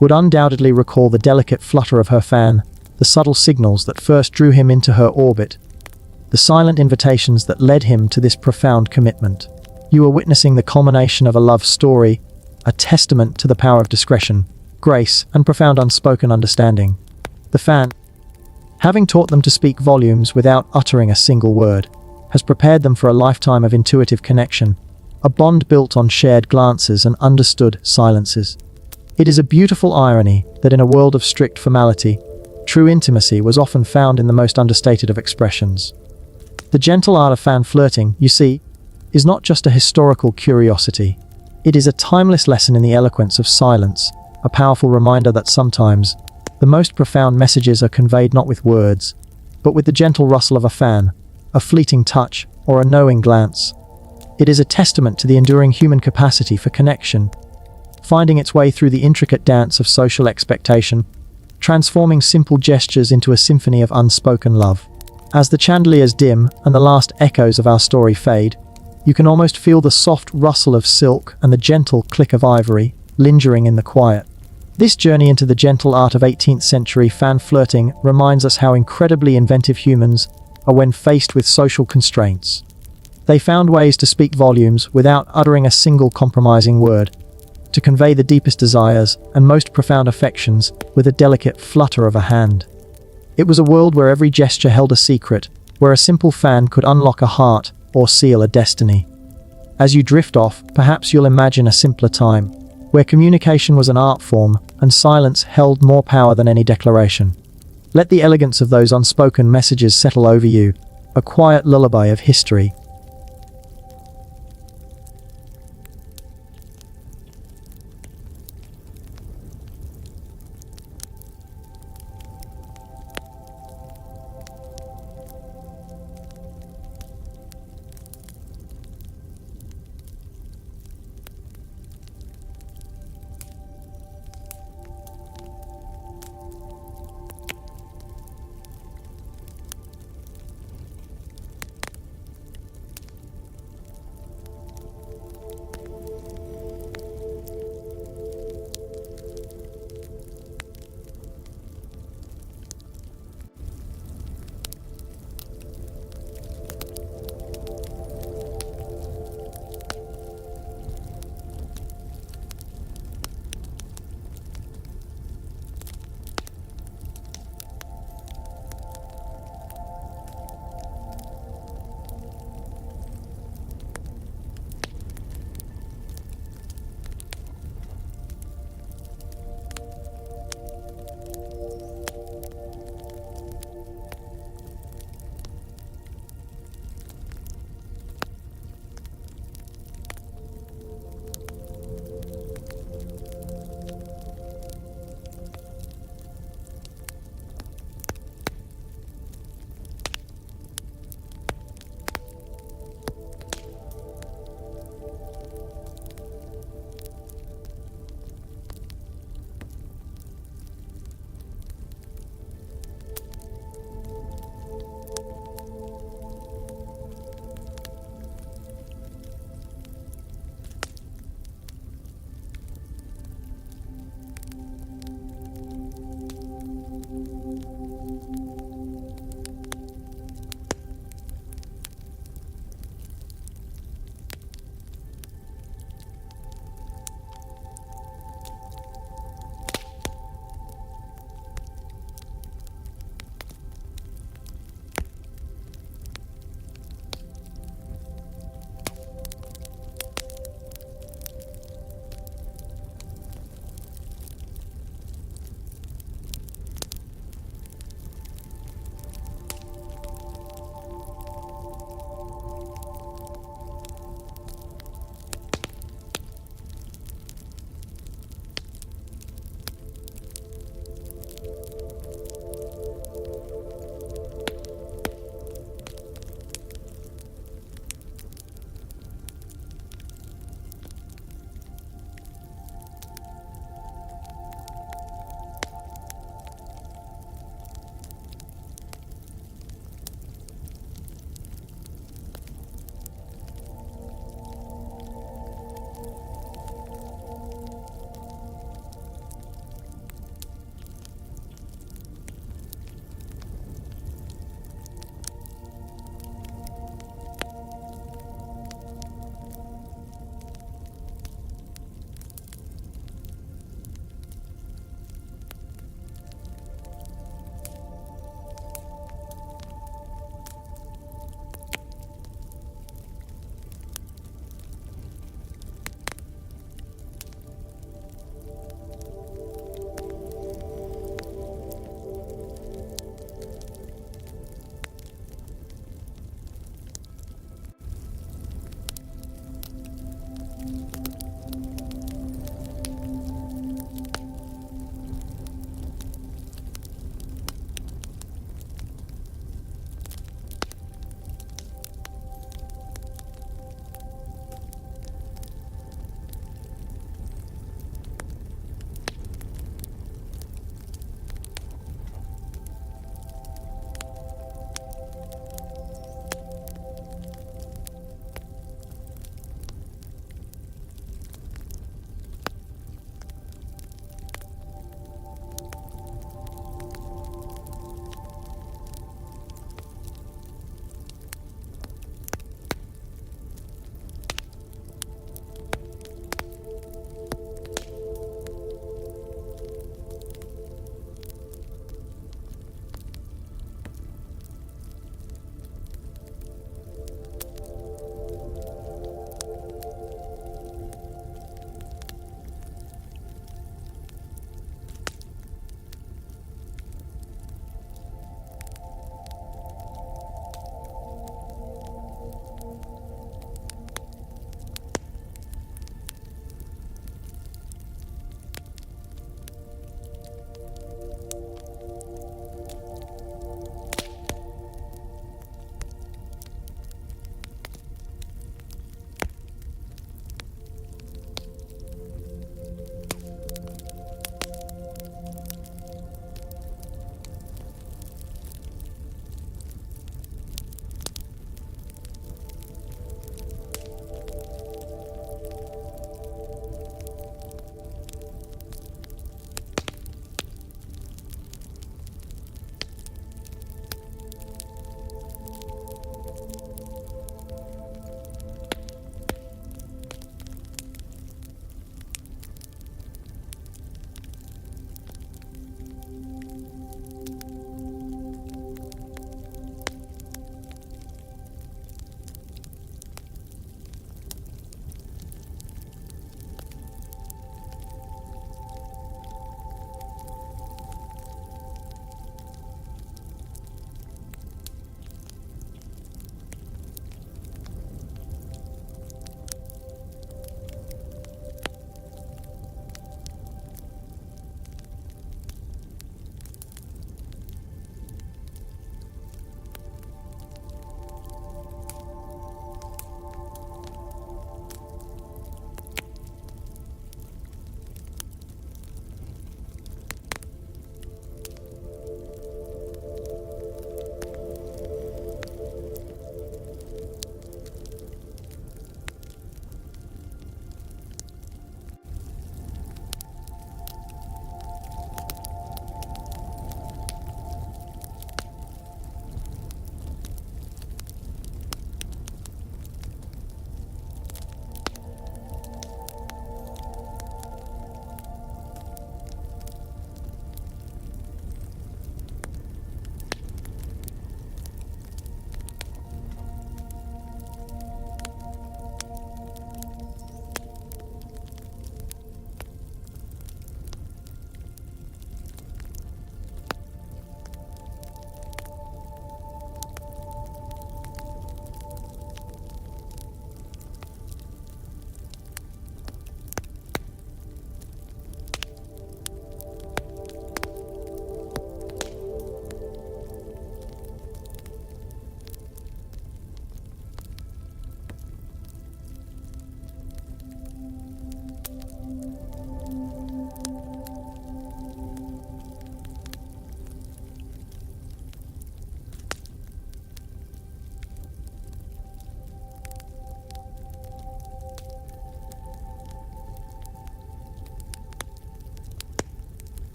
would undoubtedly recall the delicate flutter of her fan, the subtle signals that first drew him into her orbit, the silent invitations that led him to this profound commitment. You are witnessing the culmination of a love story, a testament to the power of discretion, grace, and profound unspoken understanding. The fan, having taught them to speak volumes without uttering a single word, has prepared them for a lifetime of intuitive connection, a bond built on shared glances and understood silences. It is a beautiful irony that in a world of strict formality, true intimacy was often found in the most understated of expressions. The gentle art of fan flirting, you see, is not just a historical curiosity. It is a timeless lesson in the eloquence of silence, a powerful reminder that sometimes the most profound messages are conveyed not with words, but with the gentle rustle of a fan, a fleeting touch, or a knowing glance. It is a testament to the enduring human capacity for connection, finding its way through the intricate dance of social expectation, transforming simple gestures into a symphony of unspoken love. As the chandeliers dim and the last echoes of our story fade, you can almost feel the soft rustle of silk and the gentle click of ivory lingering in the quiet. This journey into the gentle art of 18th century fan flirting reminds us how incredibly inventive humans are when faced with social constraints. They found ways to speak volumes without uttering a single compromising word, to convey the deepest desires and most profound affections with a delicate flutter of a hand. It was a world where every gesture held a secret, where a simple fan could unlock a heart or seal a destiny. As you drift off, perhaps you'll imagine a simpler time, where communication was an art form and silence held more power than any declaration. Let the elegance of those unspoken messages settle over you, a quiet lullaby of history.